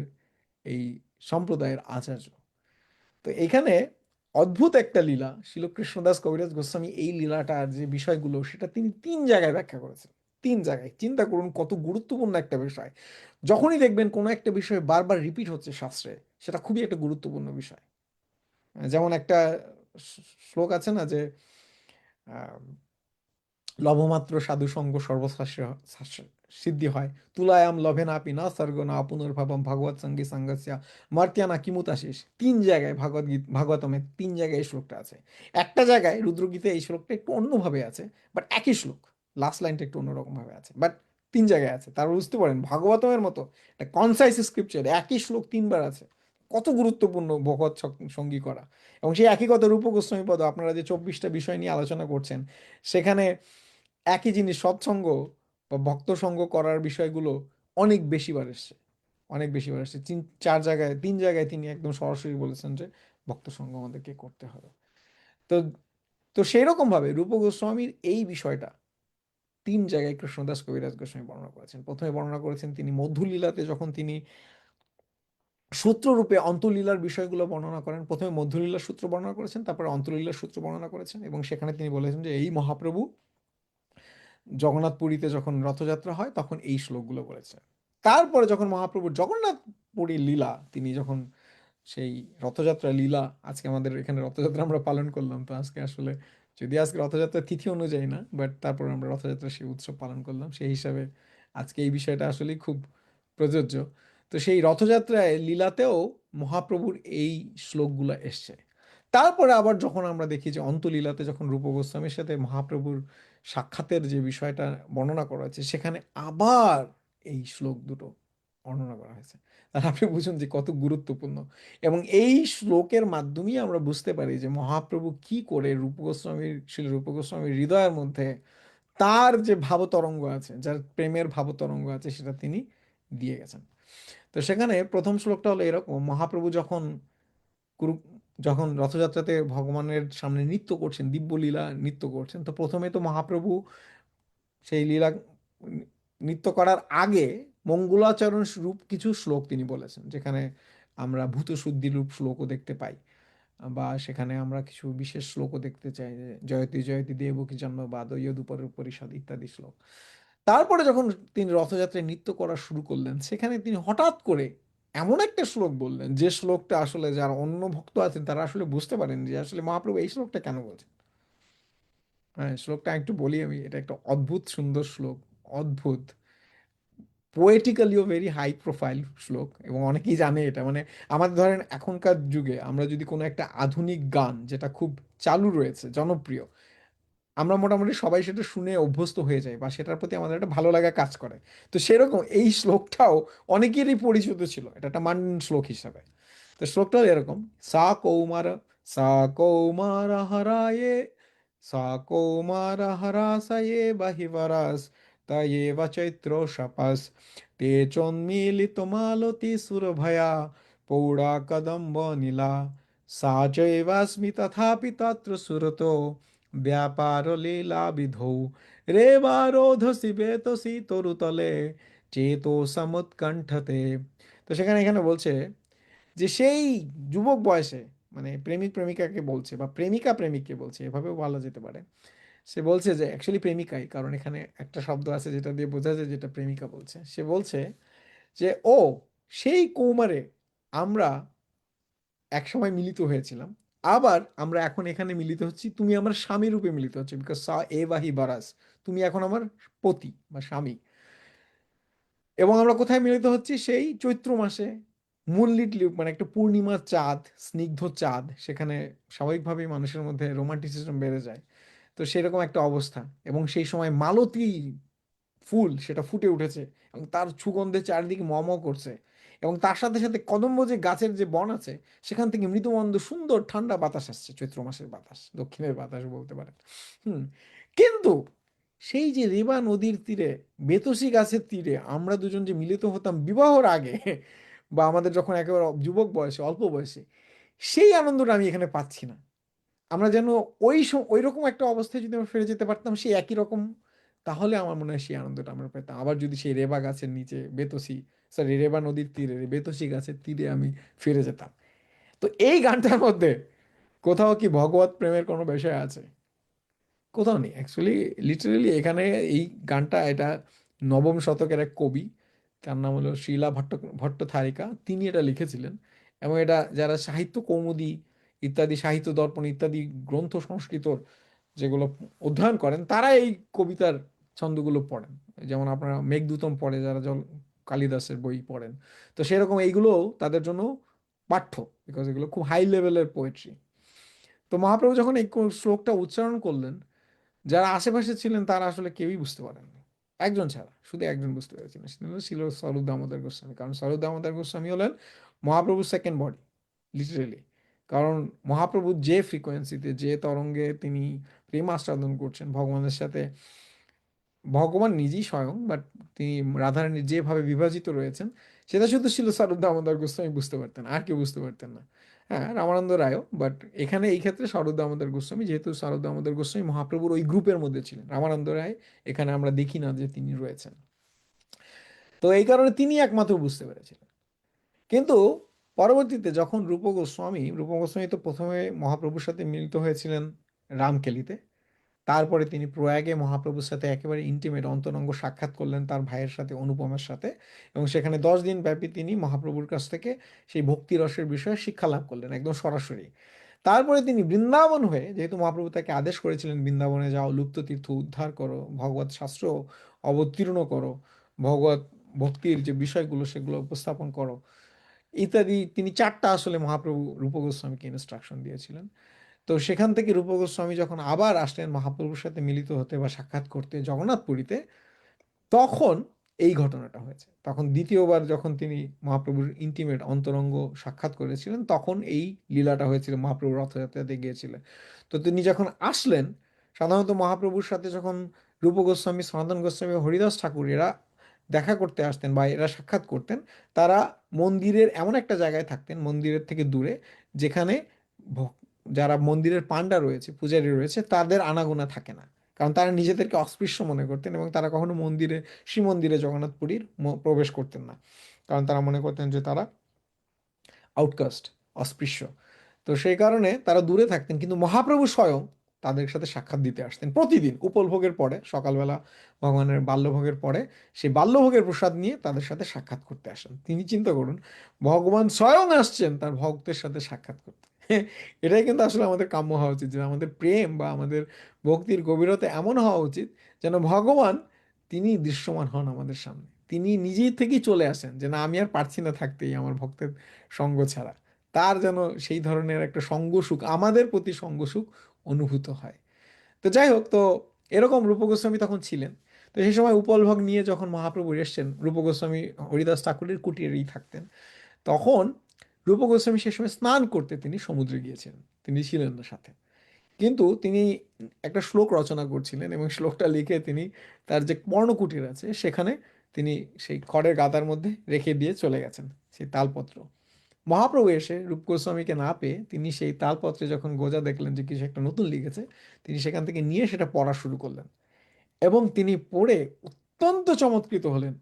এই সম্প্রদায়ের আচার্য। তো এখানে অদ্ভুত একটা লীলা, শিল কৃষ্ণদাস কবিরাজ গোস্বামী এই লীলাটার যে বিষয়গুলো সেটা তিনি 3 জায়গায় ব্যাখ্যা করেছেন। 3 জায়গায়, চিন্তা করুন কত গুরুত্বপূর্ণ একটা বিষয়। যখনই দেখবেন কোনো একটা বিষয় বারবার রিপিট হচ্ছে শাস্ত্রে, সেটা খুবই একটা গুরুত্বপূর্ণ বিষয়। যেমন একটা শ্লোক আছে না যে আহ, লভমাত্র সাধু সঙ্গ সিদ্ধি হয়, তুলায়াম লভে নাপি না স্বর্গ না পুনর্ভাবম ভাগবত সঙ্গী সাঙ্গস্যা মার্তিয়ানা কিমুতাশিস। 3 জায়গায় ভাগবতমে 3 জায়গায় এই শ্লোকটা আছে। একটা জায়গায় রুদ্রগীতে এই শ্লোকটা একটু অন্যভাবে আছে, বাট একই শ্লোক, লাস্ট লাইনটা একটু অন্যরকম ভাবে আছে, বাট 3 জায়গায় আছে। তার বুঝতে পারেন ভাগবতমের মতো একটা কনসাইজ স্ক্রিপচার একই শ্লোক 3 বার আছে, কত গুরুত্বপূর্ণ ভগবত সঙ্গী করা। এবং সেই একই কথা রূপ গোস্বামী পদ, আপনারা যে 24টা বিষয় নিয়ে আলোচনা করছেন, সেখানে একই জিনিস সৎসঙ্গ বা ভক্ত সঙ্গ করার বিষয়গুলো অনেক বেশিবার এসছে, অনেক বেশিবার এসছে। 4 জায়গায় 3 জায়গায় তিনি একদম সরাসরি বলেছেন যে ভক্ত সঙ্গ আমাদেরকে করতে হবে। তো তো সেই রকম ভাবে রূপ গোস্বামীর এই বিষয়টা 3 জায়গায় কৃষ্ণদাস কবিরাজ গোস্বামী বর্ণনা করেছেন। প্রথমে বর্ণনা করেছেন তিনি মধুলীলাতে, যখন তিনি সূত্ররূপে অন্তলীলার বিষয়গুলো বর্ণনা করেন। প্রথমে মধুলীলার সূত্র বর্ণনা করেছেন, তারপরে অন্তলীলার সূত্র বর্ণনা করেছেন, এবং সেখানে তিনি বলেছেন যে এই মহাপ্রভু জগন্নাথ পুরীতে যখন রথযাত্রা হয় তখন এই শ্লোকগুলো বলেছে। তারপরে যখন মহাপ্রভুর জগন্নাথ পুরীর লীলা, তিনি যখন সেই রথযাত্রা লীলা, আজকে আমাদের এখানে রথযাত্রা আমরা পালন করলাম, তো আজকে আসলে যদি আজকে রথযাত্রার তিথি অনুযায়ী না, বাট তারপর আমরা রথযাত্রার সেই উৎসব পালন করলাম, সেই হিসাবে আজকে এই বিষয়টা আসলেই খুব প্রযোজ্য। তো সেই রথযাত্রায় লীলাতেও মহাপ্রভুর এই শ্লোকগুলো এসছে। তারপরে আবার যখন আমরা দেখি যে অন্তলীলাতে যখন রূপ গোস্বামীর সাথে মহাপ্রভুর সাক্ষাতের যে বিষয়টা বর্ণনা করা হয়েছে, সেখানে আবার এই শ্লোক দুটো বর্ণনা করা হয়েছে। তাহলে আপনি বুঝুন যে কত গুরুত্বপূর্ণ। এবং এই শ্লোকের মাধ্যমেই আমরা বুঝতে পারি যে মহাপ্রভু কি করে শ্রী রূপ গোস্বামীর হৃদয়ের মধ্যে তার যে ভাবতরঙ্গ আছে, যার প্রেমের ভাবতরঙ্গ আছে, সেটা তিনি দিয়ে গেছেন। তো সেখানে প্রথম শ্লোকটা হলো এরকম: মহাপ্রভু কুরু যখন রথযাত্রাতে ভগবানের সামনে নৃত্য করছেন, দিব্যলীলা নৃত্য করছেন, তো প্রথমে তো মহাপ্রভু সেই লীলা নৃত্য করার আগে মঙ্গলাচরণ রূপ কিছু শ্লোক তিনি বলেছেন, যেখানে আমরা ভূত শুদ্ধি রূপ শ্লোকও দেখতে পাই, বা সেখানে আমরা কিছু বিশেষ শ্লোকও দেখতে চাই, যে জয়তি জয়তি দেবকী জন্ম বাদ ইয়দুপরের পরিষদ ইত্যাদি শ্লোক। তারপরে যখন তিনি রথযাত্রায় নৃত্য করা শুরু করলেন, সেখানে তিনি হঠাৎ করে এমন একটা শ্লোক বললেন, যে শ্লোকটা আসলে যারা অন্য ভক্ত আছেন তারা আসলে বুঝতে পারেন যে আসলে মহাপ্রভু এই শ্লোকটা কেন বলছেন। হ্যাঁ, শ্লোকটা একটু বলি আমি, এটা একটা অদ্ভুত সুন্দর শ্লোক, অদ্ভুত, পোয়েটিক্যালিও ভেরি হাই প্রোফাইল শ্লোক, এবং অনেকেই জানে এটা। মানে আমাদের ধরেন এখনকার যুগে আমরা যদি কোনো একটা আধুনিক গান যেটা খুব চালু রয়েছে, জনপ্রিয়, আমরা মোটামুটি সবাই সেটা শুনে অভ্যস্ত হয়ে যাই, বা সেটার প্রতি আমাদের একটা ভালো লাগা কাজ করে। তো সেরকম এই শ্লোকটাও অনেকেরই পরিচিত ছিল, এটা একটা মান শ্লোক হিসাবে। তো শ্লোকটাও এরকম: সা কৌমার সা কৌমার হরায়ে সা কৌমার হরাসয়ে বাহিবরাস তায়েব চৈত্র শপাস তে চন্মিলিত মালতি সুরভয়া পৌড়া কদম্ব নীলা সা চৈবাস্মি তথাপি তত্র সুরতো ব্যাপার লীলা বিধৌ রেবারোধসি বেতসি তরুতলে চেতো সমুৎকণ্ঠতে। তো সেখানে এখানে বলছে যে সেই যুবক বয়সে, মানে প্রেমিক প্রেমিকাকে বলছে, বা প্রেমিকা প্রেমিককে বলছে, এভাবেও বলা যেতে পারে, সে বলছে যে অ্যাকচুয়ালি প্রেমিকাই, কারণ এখানে একটা শব্দ আছে যেটা দিয়ে বোঝা যায় যেটা প্রেমিকা বলছে। সে বলছে যে ও সেই কৌমারে আমরা একসময় মিলিত হয়েছিলাম, আবার আমরা এখন এখানে মিলিত হচ্ছি, তুমি আমার স্বামী রূপে মিলিত হচ্ছে, বিকজ সা এ বাহি বারাস, তুমি এখন আমার পতি বা স্বামী। এবং আমরা কোথায় মিলিত হচ্ছি? সেই চৈত্র মাসে, মুনলিট মানে একটা পূর্ণিমার চাঁদ, স্নিগ্ধ চাঁদ, সেখানে স্বাভাবিকভাবেই মানুষের মধ্যে রোমান্টিসিজম বেড়ে যায়। তো সেরকম একটা অবস্থা, এবং সেই সময় মালতী ফুল সেটা ফুটে উঠেছে এবং তার সুগন্ধে চারিদিকে ম ম করছে, এবং তার সাথে সাথে কদম্ব যে গাছের যে বন আছে, সেখান থেকে মৃদুমন্দ সুন্দর ঠান্ডা বাতাস আসছে, চৈত্র মাসের বাতাস, দক্ষিণের বাতাস বলতে পারেন। হুম। কিন্তু সেই যে রেবা নদীর তীরে, বেতসী গাছের তীরে আমরা দুজন যে মিলিত হতাম বিবাহর আগে, বা আমাদের যখন একেবারে যুবক বয়সে, অল্প বয়সে, সেই আনন্দটা আমি এখানে পাচ্ছি না। আমরা যেন ওই রকম একটা অবস্থায় যদি আমরা ফিরে যেতে পারতাম, সেই একই রকম, তাহলে আমার মনে হয় সেই আনন্দটা আমরা পেতাম। আবার যদি সেই রেবা গাছের নিচে বেতসী, সরি রেবা নদীর তীরে বেতসী গাছের তীরে আমি ফিরে যেতাম। তো এই গানটার মধ্যে কোথাও কি ভগবত প্রেমের কোনো বিষয় আছে? কোথাও নেই অ্যাকচুয়ালি। লিটারেলি এখানে এই গানটা, এটা নবম শতকের এক কবি, তার নাম হলো শিলা ভট্টাচারিকা, তিনি এটা লিখেছিলেন। এবং এটা যারা সাহিত্য কৌমুদী ইত্যাদি, সাহিত্য দর্পণ ইত্যাদি গ্রন্থ সংস্কৃতর যেগুলো অধ্যয়ন করেন, তারা এই কবিতার ছন্দগুলো পড়েন। যেমন আপনারা মেঘদূতম পড়ে যারা, কালিদাসের বই পড়েন, তো সেরকম এইগুলোও তাদের জন্য পাঠ্য, বিকজ এগুলো খুব হাই লেভেলের পোয়েট্রি। তো মহাপ্রভু যখন এই শ্লোকটা উচ্চারণ করলেন, যারা আশেপাশে ছিলেন তারা আসলে কেউই বুঝতে পারেননি, একজন ছাড়া, শুধু একজন বুঝতে পেরেছিলেন, সেটা ছিল স্বরূপ দামোদর গোস্বামী। কারণ স্বরূপ দামোদর গোস্বামী হলেন মহাপ্রভুর সেকেন্ড বডি, লিটারেলি। কারণ মহাপ্রভুর যে ফ্রিকোয়েন্সিতে, যে তরঙ্গে তিনি প্রেম আস্বাদন করছেন ভগবানের সাথে, ভগবান নিজেই স্বয়ং, বাট তিনি রাধারানী যেভাবে বিভাজিত রয়েছেন, সেটা শুধু ছিল স্বরূপ দামোদর গোস্বামী বুঝতে পারতেন, আর কেউ বুঝতে পারতেন না। হ্যাঁ, রামানন্দ রায়ও, বাট এখানে এই ক্ষেত্রে স্বরূপ দামোদর গোস্বামী, যেহেতু স্বরূপ দামোদর গোস্বামী মহাপ্রভুর ওই গ্রুপের মধ্যে ছিলেন, রামানন্দ রায় এখানে আমরা দেখি না যে তিনি রয়েছেন। তো এই কারণে তিনি একমাত্র বুঝতে পেরেছিলেন। কিন্তু পরবর্তীতে যখন রূপ গোস্বামী তো প্রথমে মহাপ্রভুর সাথে মিলিত হয়েছিলেন রামকেলিতে, তারপরে তিনি প্রয়াগে মহাপ্রভুর সাথে একেবারে ইন্টিমেট অন্তরঙ্গ সাক্ষাৎ করলেন তার ভাইয়ের সাথে, অনুপমের সাথে, এবং সেখানে 10 দিন ব্যাপী তিনি মহাপ্রভুর কাছ থেকে সেই ভক্তি রসের বিষয়ে শিক্ষা লাভ করলেন একদম সরাসরি। তারপরে তিনি বৃন্দাবন হয়ে, যেহেতু মহাপ্রভু তাকে আদেশ করেছিলেন বৃন্দাবনে যাও, লুপ্ত তীর্থ উদ্ধার করো, ভগবত শাস্ত্র অবতীর্ণ করো, ভগবত ভক্তির যে বিষয়গুলো সেগুলো উপস্থাপন করো ইত্যাদি, তিনি 4টা আসলে মহাপ্রভু রূপ গোস্বামীকে ইনস্ট্রাকশন দিয়েছিলেন। তো সেখান থেকে রূপ গোস্বামী যখন আবার আসলেন মহাপ্রভুর সাথে মিলিত হতে বা সাক্ষাৎ করতে জগন্নাথপুরীতে, তখন এই ঘটনাটা হয়েছে। তখন দ্বিতীয়বার যখন তিনি মহাপ্রভুর ইন্টিমেট অন্তরঙ্গ সাক্ষাৎ করেছিলেন, তখন এই লীলাটা হয়েছিল, মহাপ্রভু রথযাত্রাতে গিয়েছিলেন। তো তিনি যখন আসলেন, সাধারণত মহাপ্রভুর সাথে যখন রূপ গোস্বামী, সনাতন গোস্বামী, হরিদাস ঠাকুর এরা দেখা করতে আসতেন বা এরা সাক্ষাৎ করতেন, তারা মন্দিরের এমন একটা জায়গায় থাকতেন, মন্দিরের থেকে দূরে, যেখানে ভক- যারা মন্দিরের পান্ডা রয়েছে, পূজারী রয়েছে, তাদের আনাগোনা থাকে না। কারণ তারা নিজেদেরকে অস্পৃশ্য মনে করতেন, এবং তারা কখনো শ্রীমন্দিরে জগন্নাথপুরীর প্রবেশ করতেন না, কারণ তারা মনে করতেন যে তারা আউটকাস্ট, অস্পৃশ্য। তো সেই কারণে তারা দূরে থাকতেন। কিন্তু মহাপ্রভু স্বয়ং তাদের সাথে সাক্ষাৎ দিতে আসতেন প্রতিদিন, উপলভোগের পরে, সকালবেলা ভগবানের বাল্যভোগের পরে সেই বাল্যভোগের প্রসাদ নিয়ে তাদের সাথে সাক্ষাৎ করতে আসেন। তিনি চিন্তা করুন, ভগবান স্বয়ং আসছেন তার ভক্তের সাথে সাক্ষাৎ করতে। এটাই কিন্তু আসলে আমাদের কাম্য হওয়া উচিত, যে আমাদের প্রেম বা আমাদের ভক্তির গভীরতা এমন হওয়া উচিত যেন ভগবান তিনি দৃশ্যমান হন আমাদের সামনে, তিনি নিজেই থেকেই চলে আসেন, যে না আমি আর পারছি না থাকতেই আমার ভক্তের সঙ্গ ছাড়া। তার যেন সেই ধরনের একটা সঙ্গ সুখ, আমাদের প্রতি সঙ্গ সুখ অনুভূত হয়। তো যাই হোক, তো এরকম রূপ গোস্বামী তখন ছিলেন। তো সেই সময় উপলভোগ নিয়ে যখন মহাপ্রভু এসছেন, রূপ গোস্বামী হরিদাস ঠাকুরের কুটিরেই থাকতেন। তখন রূপ গোস্বামী সে সময় স্নান করতে তিনি সমুদ্রে গিয়েছিলেন, তিনি ছিলেন না সাথে। কিন্তু তিনি একটা শ্লোক রচনা করছিলেন, এবং শ্লোকটা লিখে তিনি তার যে পর্ণকুটির আছে সেখানে তিনি সেই খড়ের গাদার মধ্যে রেখে দিয়ে চলে গেছেন সেই তালপত্র। মহাপ্রভু এসে রূপ গোস্বামীকে না পেয়ে তিনি সেই তালপত্রে যখন গোজা দেখলেন যে কিছু একটা নতুন লিখেছে, তিনি সেখান থেকে নিয়ে সেটা পড়া শুরু করলেন, এবং তিনি পড়ে অত্যন্ত চমৎকৃত হলেন।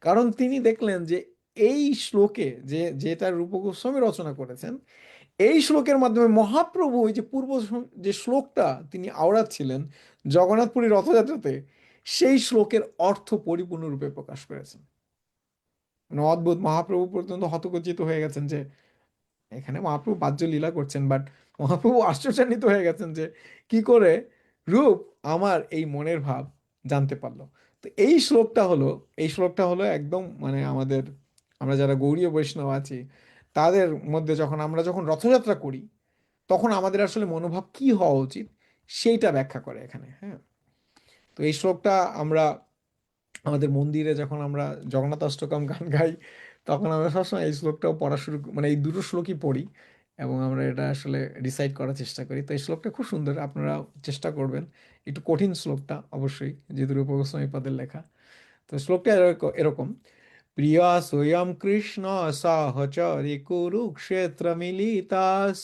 কারণ তিনি দেখলেন যে এই শ্লোকে, যেটা রূপ গোস্বামী রচনা করেছেন, এই শ্লোকের মাধ্যমে মহাপ্রভু ওই যে যে শ্লোকটা তিনি আওড়াচ্ছিলেন জগন্নাথপুরী রথযাত্রাতে, সেই শ্লোকের অর্থ পরিপূর্ণরূপে প্রকাশ করেছেন। মানে অদ্ভুত, মহাপ্রভু পর্যন্ত হতকচিত হয়ে গেছেন যে এখানে মহাপ্রভু বাহ্য লীলা করছেন, বাট মহাপ্রভু আশ্চর্যান্বিত হয়ে গেছেন যে কি করে রূপ আমার এই মনের ভাব জানতে পারলো। তো এই শ্লোকটা হলো একদম মানে আমাদের, আমরা যারা গৌড়ীয় বৈষ্ণব আছি তাদের মধ্যে যখন রথযাত্রা করি তখন আমাদের আসলে মনোভাব কি হওয়া উচিত সেইটা ব্যাখ্যা করে এখানে। হ্যাঁ, তো এই শ্লোকটা আমরা আমাদের মন্দিরে যখন আমরা জগন্নাথ অষ্টকম গান গাই তখন আমরা সবসময় এই শ্লোকটাও পড়া মানে এই দুটো শ্লোকই পড়ি এবং আমরা এটা আসলে রিসাইট করার চেষ্টা করি। তো এই শ্লোকটা খুব সুন্দর, আপনারা চেষ্টা করবেন। একটু কঠিন শ্লোকটা অবশ্যই, যেহেতু রূপ গোস্বামী পাদের লেখা। তো শ্লোকটা এরকম: প্রিয়া স্বয়ং কৃষ্ণ সাহচরি কুরুক্ষেত্র মিলিতাস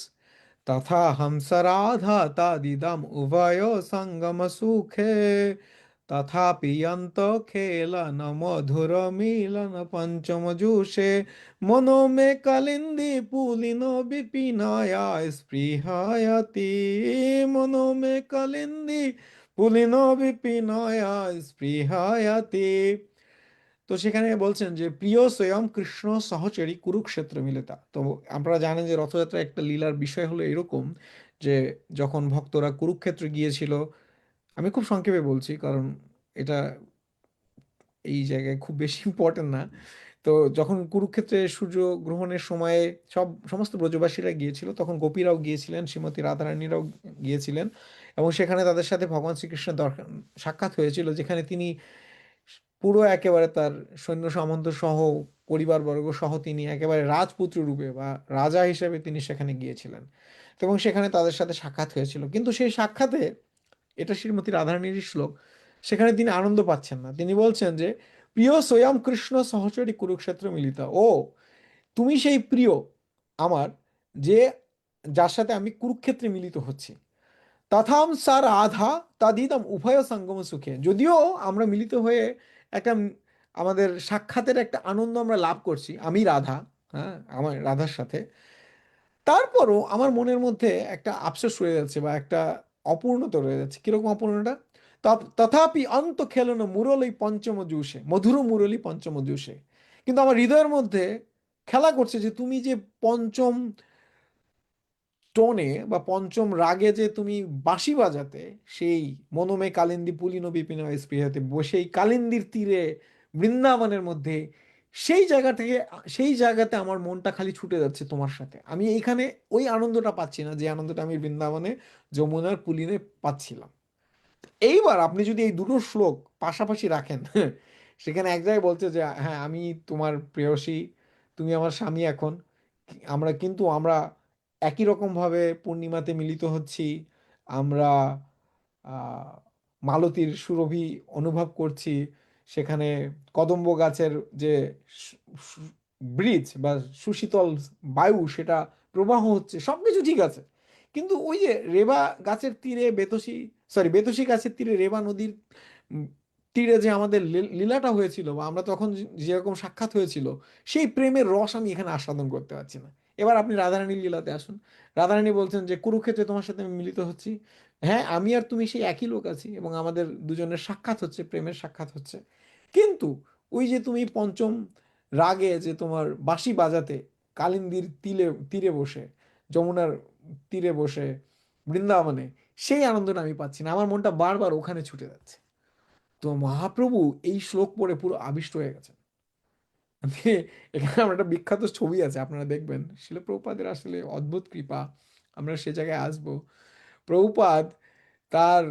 তথা হংস রাধা তাদিদম উভয় সঙ্গম সুখে তথা পিয়ন্ত খেলন মধুর মিলন পঞ্চম জুষে মনো মে কালিন্দী পুলিন বিপিনয়া স্পৃহায়তি মনো মে কালিন্দী পুলিন বিপিনয়া স্পৃহায়তি। তো সেখানে বলছেন যে প্রিয় স্বয়ং কৃষ্ণ সহচরী কুরুক্ষেত্র মিলিতা। তো আপনারা জানেন যে রথযাত্রা একটা লীলার বিষয় হলো এরকম যে যখন ভক্তরা কুরুক্ষেত্রে গিয়েছিল, আমি খুব সংক্ষেপে বলছি কারণ এটা এই জায়গায় খুব বেশি ইম্পর্টেন্ট না। তো যখন কুরুক্ষেত্রে সূর্য গ্রহণের সময়ে সমস্ত ব্রজবাসীরা গিয়েছিল, তখন গোপীরাও গিয়েছিলেন, শ্রীমতী রাধারানীরাও গিয়েছিলেন, এবং সেখানে তাদের সাথে ভগবান শ্রীকৃষ্ণের সাক্ষাৎ হয়েছিল, যেখানে তিনি পুরো একেবারে তার সৈন্য সামন্ত সহ পরিবারবর্গ সহ তিনি একেবারে রাজপুত্র রূপে বা রাজা হিসেবে তিনি সেখানে গিয়েছিলেন। তো এবং সেখানে তাদের সাথে সাক্ষাৎ হয়েছিল, কিন্তু সেই সাক্ষাতে, এটা শ্রীমতী রাধারানীর শ্লোক, সেখানে তিনি আনন্দ পাচ্ছেন না। তিনি বলছেন যে প্রিয় স্বয়ং কৃষ্ণ সহচরী কুরুক্ষেত্র মিলিতা, ও তুমি সেই প্রিয় আমার, যে যার সাথে আমি কুরুক্ষেত্রে মিলিত হচ্ছি। তথাম সা রাধা তাদিদম উভয় সঙ্গম সুখে, যদিও আমরা মিলিত হয়ে একটা আমাদের সাক্ষাতের একটা আনন্দ আমরা লাভ করছি, আমি রাধা, হ্যাঁ আমার রাধার সাথে, তারপরও আমার মনের মধ্যে একটা আফসোস রয়ে যাচ্ছে বা একটা অপূর্ণতা রয়ে যাচ্ছে। কিরকম অপূর্ণতা? তথাপি অন্ত খেলন মুরলী পঞ্চম জুষে মধুর মুরলী পঞ্চম জুষে, কিন্তু আমার হৃদয়ের মধ্যে খেলা করছে যে তুমি যে পঞ্চম টোনে বা পঞ্চম রাগে যে তুমি বাঁশি বাজাতে, সেই মনোমে কালিন্দী পুলিন বিপিন স্পৃহাতে বসে এই কালিন্দির তীরে বৃন্দাবনের মধ্যে, সেই জায়গা থেকে, সেই জায়গাতে আমার মনটা খালি ছুটে যাচ্ছে তোমার সাথে। আমি এইখানে ওই আনন্দটা পাচ্ছি না যে আনন্দটা আমি বৃন্দাবনে যমুনার পুলিনে পাচ্ছিলাম। এইবার আপনি যদি এই দুটো শ্লোক পাশাপাশি রাখেন সেখানে এক জায়গায় বলছে যে হ্যাঁ আমি তোমার প্রেয়সী, তুমি আমার স্বামী এখন, আমরা একই রকমভাবে পূর্ণিমাতে মিলিত হচ্ছি, আমরা আহ, মালতীর সুরভি অনুভব করছি, সেখানে কদম্ব গাছের যে ব্রিজ বা সুশীতল বায়ু সেটা প্রবাহ হচ্ছে, সবকিছু ঠিক আছে, কিন্তু ওই যে রেবা গাছের তীরে বেতসী গাছের তীরে রেবা নদীর উম, তীরে যে আমাদের লীলাটা হয়েছিল বা আমরা তখন যেরকম সাক্ষাৎ হয়েছিল, সেই প্রেমের রস আমি এখানে আস্বাদন করতে পারছি না। এবার আপনি রাধারানীর লীলাতে আসুন। রাধারানী বলছেন যে কুরুক্ষেত্রে তোমার সাথে আমি মিলিত হচ্ছি, হ্যাঁ আমি আর তুমি সেই একই লোক আছি এবং আমাদের দুজনের সাক্ষাৎ হচ্ছে, প্রেমের সাক্ষাৎ হচ্ছে, কিন্তু ওই যে তুমি পঞ্চম রাগে যে তোমার বাঁশি বাজাতে কালিন্দির তীরে বসে, যমুনার তীরে বসে বৃন্দাবনে, সেই আনন্দটা আমি পাচ্ছি না, আমার মনটা বারবার ওখানে ছুটে যাচ্ছে। তো মহাপ্রভু এই শ্লোক পড়ে পুরো আবিষ্ট হয়ে গেছেন। এখানে আমার একটা বিখ্যাত ছবি আছে, আপনারা দেখবেন, শিল প্রভুপাদের আসলে অদ্ভুত কৃপা, আমরা সে জায়গায় আসবো। প্রভুপাদ তার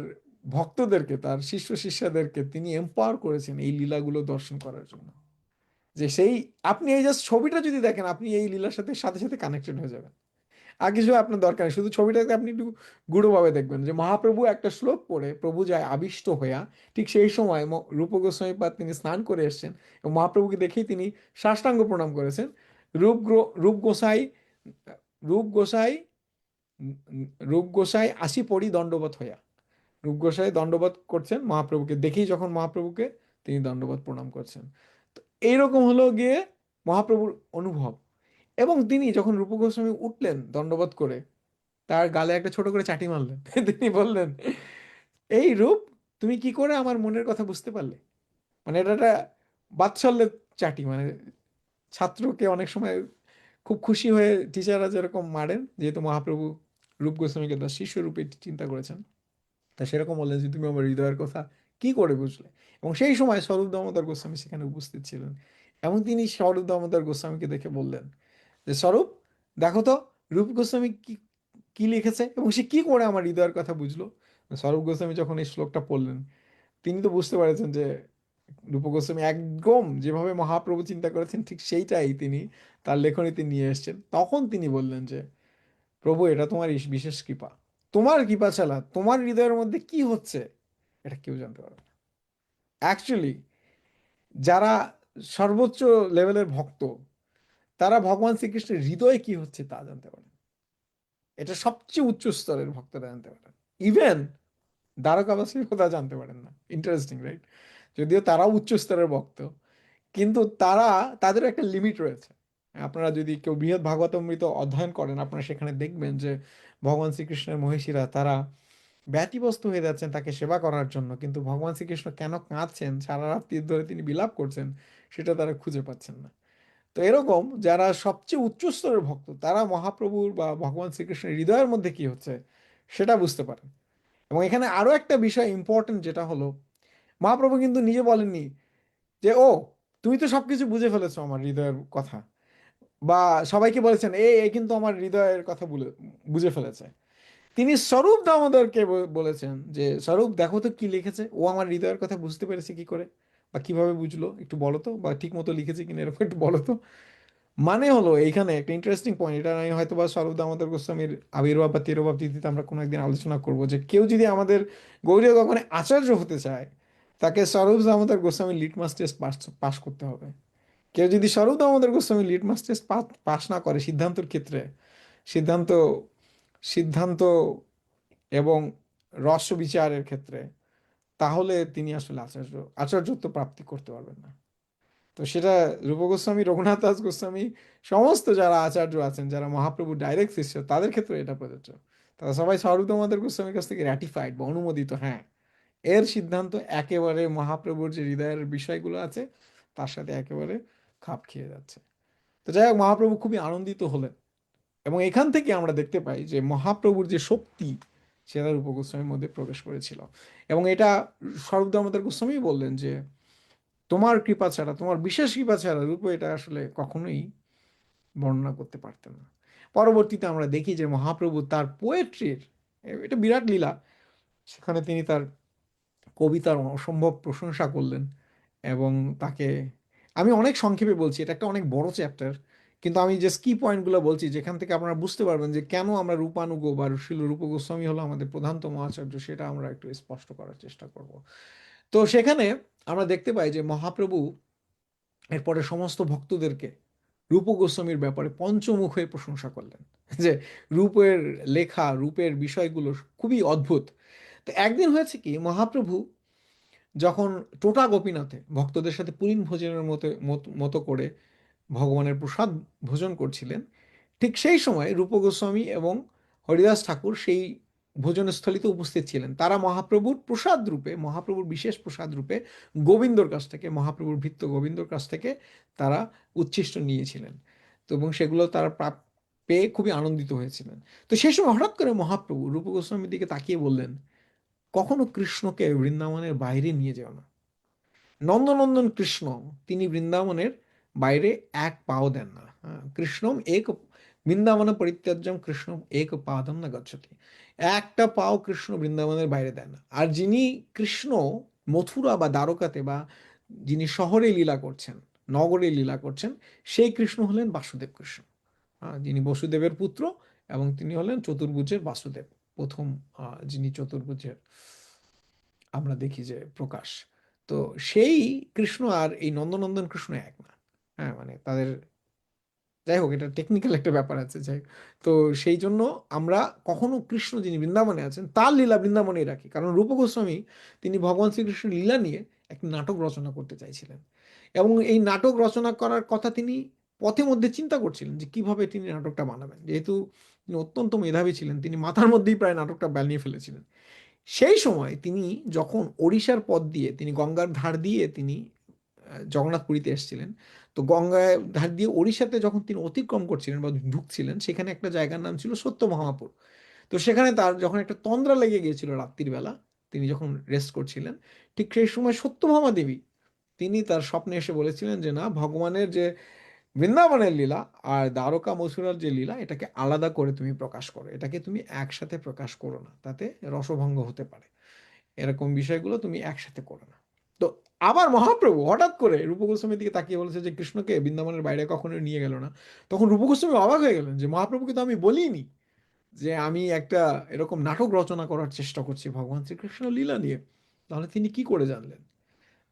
ভক্তদেরকে, তার শিষ্য শিষ্যাদেরকে তিনি এম্পাওয়ার করেছেন এই লীলাগুলো দর্শন করার জন্য, যে সেই, আপনি এই জাস্ট ছবিটা যদি দেখেন আপনি এই লীলার সাথে সাথে সাথে কানেক্টেড হয়ে যাবেন। আর কিছু আপনার দরকার নেই, শুধু ছবিটাকে আপনি একটু গূঢ়ভাবে দেখবেন যে মহাপ্রভু একটা শ্লোক পড়ে প্রভু যায় আবিষ্ট হইয়া, ঠিক সেই সময় রূপ গোস্বামীপাদ তিনি স্নান করে এসেছেন এবং মহাপ্রভুকে দেখেই তিনি সাষ্টাঙ্গ প্রণাম করেছেন। রূপ গোসাই রূপ গোসাই রূপ গোসাই আসি পড়ি দণ্ডবত হইয়া, রূপ গোসাই দণ্ডবত করছেন মহাপ্রভুকে দেখেই, যখন মহাপ্রভুকে তিনি দণ্ডবত প্রণাম করছেন। তো এইরকম হলো গিয়ে মহাপ্রভুর অনুভব। এবং তিনি যখন রূপ গোস্বামী উঠলেন দণ্ডবোধ করে, তার গালে একটা ছোট করে চাটি মারলেন। তিনি বললেন, এই রূপ, তুমি কি করে আমার মনের কথা বুঝতে পারলে? মানে এটা একটা বাৎসল্যের চাটি, মানে ছাত্রকে অনেক সময় খুব খুশি হয়ে টিচাররা যেরকম মারেন, যেহেতু মহাপ্রভু রূপ গোস্বামীকে তার শিষ্য রূপে চিন্তা করেছেন, তা সেরকম বললেন যে তুমি আমার হৃদয়ের কথা কি করে বুঝলে। এবং সেই সময় স্বরূপ দামোদর গোস্বামী সেখানে উপস্থিত ছিলেন, এবং তিনি স্বরূপ দামোদর গোস্বামীকে দেখে বললেন যে স্বরূপ, দেখো তো রূপ গোস্বামী কি কি লিখেছে এবং সে কি করে আমার হৃদয়ের কথা বুঝলো। স্বরূপ গোস্বামী যখন এই শ্লোকটা পড়লেন, তিনি তো বুঝতে পারেছেন যে রূপ গোস্বামী একদম যেভাবে মহাপ্রভু চিন্তা করেছেন ঠিক সেইটাই তিনি তার লেখনীতে নিয়ে এসেছেন। তখন তিনি বললেন যে প্রভু, এটা তোমার বিশেষ কৃপা, তোমার কৃপা ছাড়া তোমার হৃদয়ের মধ্যে কি হচ্ছে এটা কেউ জানতে পারবে না। অ্যাকচুয়ালি যারা সর্বোচ্চ লেভেলের ভক্ত, তারা ভগবান শ্রীকৃষ্ণের হৃদয়ে কি হচ্ছে তা জানতে পারেন। এটা সবচেয়ে উচ্চ স্তরের ভক্তরা জানতে পারেন। ইভেন দ্বারকাবাসীর কথা জানতে পারেন না। Interesting, right? যদিও তারাও উচ্চ স্তরের ভক্ত, কিন্তু তারা, তাদের একটা লিমিট রয়েছে। আপনারা যদি কেউ বৃহৎ ভাগবতামৃত অধ্যয়ন করেন, আপনারা সেখানে দেখবেন যে ভগবান শ্রীকৃষ্ণের মহিষীরা তারা ব্যতিব্যস্ত হয়ে যাচ্ছেন তাকে সেবা করার জন্য, কিন্তু ভগবান শ্রীকৃষ্ণ কেন কাঁদছেন, সারা রাত্রি ধরে তিনি বিলাপ করছেন, সেটা তারা খুঁজে পাচ্ছেন না। তো এরকম যারা সবচেয়ে উচ্চ স্তরের ভক্ত, তারা মহাপ্রভুর বা ভগবান শ্রীকৃষ্ণের হৃদয়ের মধ্যে কি হচ্ছে সেটা বুঝতে পারেন। এবং এখানে আরো একটা বিষয় ইম্পর্টেন্ট, যেটা হলো মহাপ্রভু কিন্তু নিজে বলেননি যে ও, তুমি তো সবকিছু বুঝে ফেলেছো আমার হৃদয়ের কথা, বা সবাইকে বলেছেন এ এ কিন্তু আমার হৃদয়ের কথা বুঝে ফেলেছে। তিনি স্বরূপ দামোদরকে বলেছেন যে স্বরূপ, দেখো তো কি লিখেছে, ও আমার হৃদয়ের কথা বুঝতে পেরেছে কি করে, বা কিভাবে বুঝলো একটু বলো তো, বা ঠিক মতো লিখেছে কিনা এরকম একটু বলো তো। মানে হলো এইখানে একটা ইন্টারেস্টিং পয়েন্ট, এটা আমি হয়তো বা স্বরূপ দামোদর গোস্বামীর আবির্ভাব বা তিরোভাব তিথিতে আমরা কোনো একদিন আলোচনা করবো, যে কেউ যদি আমাদের গৌড়ীয় গগনে আচার্য হতে চায়, তাকে স্বরূপ Damodar Goswami litmus test pass করতে হবে। কেউ যদি স্বরূপ Damodar Goswami litmus test pass না করে সিদ্ধান্তর ক্ষেত্রে, সিদ্ধান্ত সিদ্ধান্ত এবং রস বিচারের ক্ষেত্রে, তাহলে তিনি আসলে আচার্যত্ব প্রাপ্তি করতে পারবেন না। তো সেটা রূপ গোস্বামী, রঘুনাথ দাস গোস্বামী, সমস্ত যারা আচার্য আছেন, যারা মহাপ্রভু ডাইরেক্ট শিষ্য, তাদের ক্ষেত্রে এটা প্রযোজ্য। তারা সবাই স্বরূপ দামোদর গোস্বামীর কাছ থেকে র্যাটিফাইড বা অনুমোদিত, হ্যাঁ, এর সিদ্ধান্ত একেবারে মহাপ্রভুর যে হৃদয়ের বিষয়গুলো আছে তার সাথে একেবারে খাপ খেয়ে যাচ্ছে। তো যাই হোক, মহাপ্রভু খুবই আনন্দিত হলেন, এবং এখান থেকে আমরা দেখতে পাই যে মহাপ্রভুর যে শক্তি সেটা রূপ গোস্বামীর মধ্যে প্রবেশ করেছিল। এবং এটা স্বরূপ দামোদর গোস্বামী বললেন যে তোমার কৃপা ছাড়া, তোমার বিশেষ কৃপা ছাড়া রূপ এটা আসলে কখনোই বর্ণনা করতে পারতেন না। পরবর্তীতে আমরা দেখি যে মহাপ্রভু তার পোয়েট্রির, এটা বিরাট লীলা, সেখানে তিনি তার কবিতার অসম্ভব প্রশংসা করলেন। এবং তাকে, আমি অনেক সংক্ষেপে বলছি, এটা একটা অনেক বড় চ্যাপ্টার, কিন্তু আমি যে কি পয়েন্টগুলো বলছি যেখান থেকে আপনারা বুঝতে পারবেন যে কেন আমরা রূপানুগ বা শিল রূপ গোস্বামী হলো আমাদের প্রধানতম আচার্য, সেটা আমরা একটু স্পষ্ট করার চেষ্টা করব। তো সেখানে আমরা দেখতে পাই যে মহাপ্রভু এরপরে সমস্ত ভক্তদেরকে রূপ গোস্বামীর ব্যাপারে পঞ্চমুখ হয়ে প্রশংসা করলেন, যে রূপের লেখা, রূপের বিষয়গুলো খুবই অদ্ভুত। তো একদিন হয়েছে কি, মহাপ্রভু যখন টোটা গোপীনাথে ভক্তদের সাথে পুরীন ভোজনের মতো মতো করে ভগবানের প্রসাদ ভোজন করছিলেন, ঠিক সেই সময় রূপ গোস্বামী এবং হরিদাস ঠাকুর সেই ভোজনস্থলিতে উপস্থিত ছিলেন। তারা মহাপ্রভুর প্রসাদ রূপে, মহাপ্রভুর বিশেষ প্রসাদ রূপে গোবিন্দর কাছ থেকে, মহাপ্রভুর ভৃত্য গোবিন্দর কাছ থেকে তারা উচ্ছিষ্ট নিয়েছিলেন। তো এবং সেগুলো তারা পেয়ে খুবই আনন্দিত হয়েছিলেন। তো সেই সময় হঠাৎ করে মহাপ্রভু রূপ গোস্বামীর দিকে তাকিয়ে বললেন, কখনো কৃষ্ণকে বৃন্দাবনের বাইরে নিয়ে যেও না। নন্দনন্দন কৃষ্ণ, তিনি বৃন্দাবনের বাইরে এক পাও দেন না। হ্যাঁ, কৃষ্ণম এক, বৃন্দাবন পরিত্যাজ্যম কৃষ্ণম এক পাদম না গচ্ছতি। একটা পাও কৃষ্ণ বৃন্দাবনের বাইরে দেন না। আর যিনি কৃষ্ণ মথুরা বা দ্বারকাতে, বা যিনি শহরে লীলা করছেন, নগরে লীলা করছেন, সেই কৃষ্ণ হলেন বাসুদেব কৃষ্ণ। হ্যাঁ, যিনি বসুদেবের পুত্র, এবং তিনি হলেন চতুর্ভুজের বাসুদেব, প্রথম যিনি চতুর্ভুজের আমরা দেখি যে প্রকাশ। তো সেই কৃষ্ণ আর এই নন্দনন্দন কৃষ্ণ এক না। হ্যাঁ, মানে তাদের, যাই হোক, এটা টেকনিক্যাল একটা ব্যাপার আছে, যাই হোক। তো সেই জন্য আমরা কখনো কৃষ্ণ যিনি বৃন্দাবনে আছেন তার লীলা বৃন্দাবনেই রাখি, কারণ রূপ গোস্বামী তিনি ভগবান শ্রীকৃষ্ণের লীলা নিয়ে একটি নাটক রচনা করতে চাইছিলেন, এবং এই নাটক রচনা করার কথা তিনি পথে মধ্যে চিন্তা করছিলেন যে কিভাবে তিনি নাটকটা বানাবেন। যেহেতু তিনি অত্যন্ত মেধাবী ছিলেন, তিনি মাথার মধ্যেই প্রায় নাটকটা বানিয়ে ফেলেছিলেন। সেই সময় তিনি যখন ওড়িশার পথ দিয়ে, তিনি গঙ্গার ধার দিয়ে তিনি জগন্নাথ পুরীতে এসেছিলেন। তো গঙ্গায় ধার দিয়ে ওড়িশাতে যখন তিনি অতিক্রম করছিলেন বা ঢুকছিলেন, সেখানে একটা জায়গার নাম ছিল সত্য মহাপুর। তো সেখানে তার যখন একটা তন্দ্রা লেগে গিয়েছিল রাত্রির বেলা, তিনি যখন রেস্ট করছিলেন, ঠিক সেই সময় সত্যভামা দেবী তিনি তার স্বপ্নে এসে বলেছিলেন যে না, ভগবানের যে বৃন্দাবনের লীলা আর দ্বারকা মথুরার যে লীলা, এটাকে আলাদা করে তুমি প্রকাশ করো, এটাকে তুমি একসাথে প্রকাশ করো না, তাতে রসভঙ্গ হতে পারে, এরকম বিষয়গুলো তুমি একসাথে করো না। তো আবার মহাপ্রভু হঠাৎ করে রূপ গোস্বামীর দিকে তাকিয়ে বলেছে যে কৃষ্ণকে বৃন্দাবনের বাইরে কখনো নিয়ে গেল না। তখন রূপ গোস্বামী অবাক হয়ে গেলেন যে মহাপ্রভুকে তো আমি বলিনি যে আমি একটা এরকম নাটক রচনা করার চেষ্টা করছি ভগবান শ্রীকৃষ্ণ লীলা নিয়ে, তাহলে তিনি কি করে জানলেন?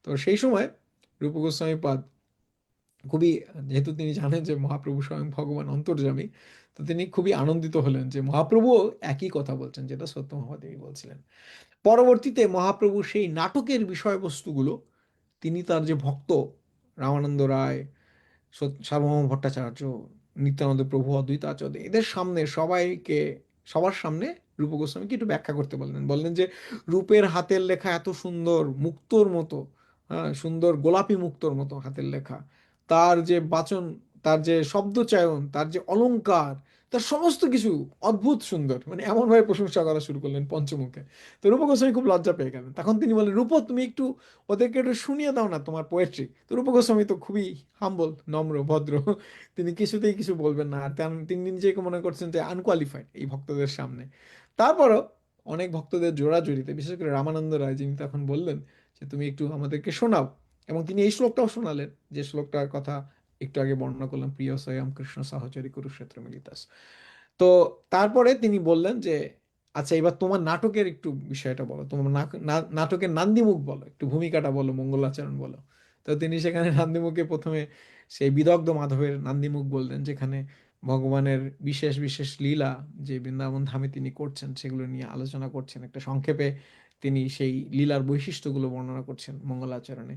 তো সেই সময় রূপ গোস্বামী পাদ খুবই, যেহেতু তিনি জানেন যে মহাপ্রভু স্বয়ং ভগবান অন্তর্যামী, তো তিনি খুবই আনন্দিত হলেন যে মহাপ্রভুও একই কথা বলছেন যেটা সত্য মহাদেবী বলছিলেন। পরবর্তীতে মহাপ্রভু সেই নাটকের বিষয়বস্তুগুলো তিনি তার যে ভক্ত রামানন্দ রায়, সার্বভৌম ভট্টাচার্য, নিত্যানন্দ প্রভু, অদ্বৈত আচার্য, এদের সামনে সবাইকে, সবার সামনে রূপ গোস্বামীকে একটু ব্যাখ্যা করতে বললেন। বললেন যে রূপের হাতের লেখা এত সুন্দর, মুক্তোর মতো, হ্যাঁ, সুন্দর গোলাপি মুক্তোর মতো হাতের লেখা, তার যে বাচন, তার যে শব্দচয়ন, তার যে অলংকার, তার সমস্ত কিছু অদ্ভুত সুন্দর, মানে এমনভাবে প্রশংসা করা শুরু করলেন পঞ্চমুখে। তো রূপ গোস্বামী খুব লজ্জা পেয়ে গেলেন। তখন তিনি বললেন, রূপ তুমি একটু ওদেরকে একটু শুনিয়ে দাও না তোমার পোয়েট্রি। তো রূপ গোস্বামী তো খুবই হাম্বল, নম্র, ভদ্র, তিনি কিছুতেই কিছু বলবেন না। আর তিনি নিজেকে মনে করছেন যে আনকোয়ালিফাইড এই ভক্তদের সামনে। তারপরও অনেক ভক্তদের জোড়াজুড়িতে, বিশেষ করে রামানন্দ রায়, যিনি তখন বললেন যে তুমি একটু আমাদেরকে শোনাও, এবং তিনি এই শ্লোকটাও শোনালেন যে শ্লোকটার কথা একটু আগে বর্ণনা করলাম, প্রিয় স্বয়ং কৃষ্ণ সাহচরী কুরুক্ষেত্র মিলিতাস। তো তারপরে তিনি বললেন যে আচ্ছা, এবার তোমার নাটকের একটু বিষয়টা বলো, তোমার নাটকের নান্দিমুখ বলো, একটু ভূমিকাটা বলো, মঙ্গলাচরণ বলো। তো তিনি সেখানে নান্দিমুখে প্রথমে সেই বিদগ্ধ মাধবের নান্দিমুখ বললেন, যেখানে ভগবানের বিশেষ বিশেষ লীলা যে বৃন্দাবন ধামে তিনি করছেন সেগুলো নিয়ে আলোচনা করছেন, একটা সংক্ষেপে তিনি সেই লীলার বৈশিষ্ট্যগুলো বর্ণনা করছেন মঙ্গলাচরণে।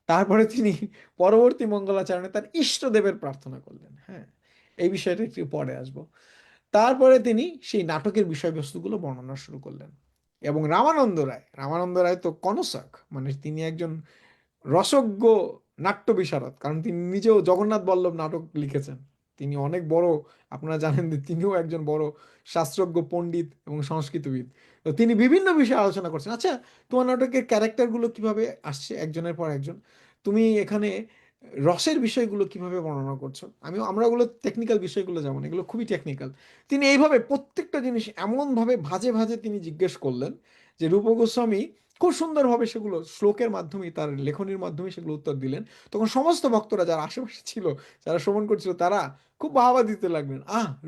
তারপরে তিনি পরবর্তী মঙ্গলাচরণে তার ইষ্টদেবের প্রার্থনা করলেন। হ্যাঁ, এই বিষয়টা একটু পরে আসবো। তারপরে তিনি সেই নাটকের বিষয়বস্তুগুলো বর্ণনা শুরু করলেন। এবং রামানন্দ রায় তো কনসাক, মানে তিনি একজন রসজ্ঞ নাট্য বিশারদ, কারণ তিনি নিজেও জগন্নাথ বল্লভ নাটক লিখেছেন। তিনি অনেক বড়, আপনারা জানেন যে তিনিও একজন বড় শাস্ত্রজ্ঞ, পণ্ডিত এবং সংস্কৃতবিদ। তো তিনি বিভিন্ন বিষয়ে আলোচনা করছেন। আচ্ছা, তোমার নাটকের ক্যারেক্টারগুলো কিভাবে আসছে একজনের পর একজন, তুমি এখানে রসের বিষয়গুলো কিভাবে বর্ণনা করছো, আমরা ওগুলো টেকনিক্যাল বিষয়গুলো, যেমন এগুলো খুবই টেকনিক্যাল। তিনি এইভাবে প্রত্যেকটা জিনিস এমনভাবে ভাজে ভাজে তিনি জিজ্ঞেস করলেন যে রূপ গোস্বামী খুব সুন্দরভাবে সেগুলো শ্লোকের মাধ্যমে, তার লেখনীর মাধ্যমে সেগুলো উত্তর দিলেন। তখন সমস্ত ভক্তরা যারা আশেপাশে ছিল, যারা শ্রবণ করছিল, তারা খুব বাহবা দিতে লাগলেন,